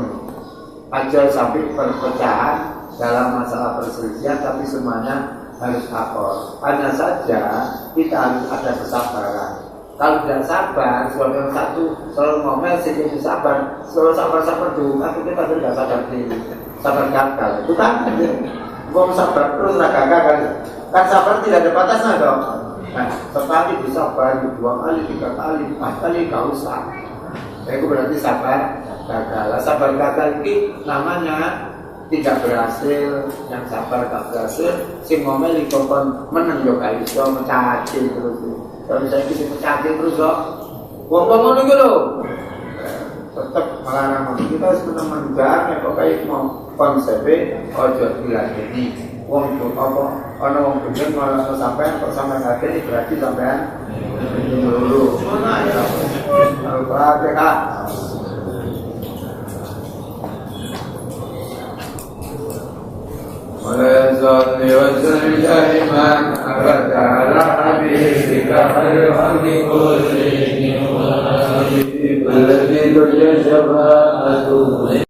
aja sampai perpecahan dalam masalah perselisihan tapi semuanya harus akor. Hanya saja kita harus ada kesabaran. Kalau tidak sabar, suami yang satu selalu ngomel sehingga sabar, selalu sabar dulu, tapi kita tidak sadar diri, sabar gagal. Itu kan, mau sabar terus nggak gagal kan sabar tidak ada batasnya dong. Nah, sekali disabar, 2 kali, 3 kali, 4 kali nggak usah. Itu berarti sabar gagal. Sabar gagal ini namanya tidak berhasil, yang sabar gak berhasil. Sing ngomel ikon menang yo gak iso mencaci terus. Kalau saya bisa mencaci terus kok. Wong ngono iki lho. Tetap melarang kita harus menang-menang kok kayak mau konsepnya ojo diladeni. Wong itu apa? Ana wong bener malah sampean kok sampean hati berarti sampean dulu. Mana ya? Al-Fatihah. وَلَا وَسَلِّ دَائِمًا أَبَدًا عَلَى حَبِيبِكَ خَيْرِ خَلْقِ كُلِّهِمْ الَّذِي تُرْجَى شَفَاعَتُهُ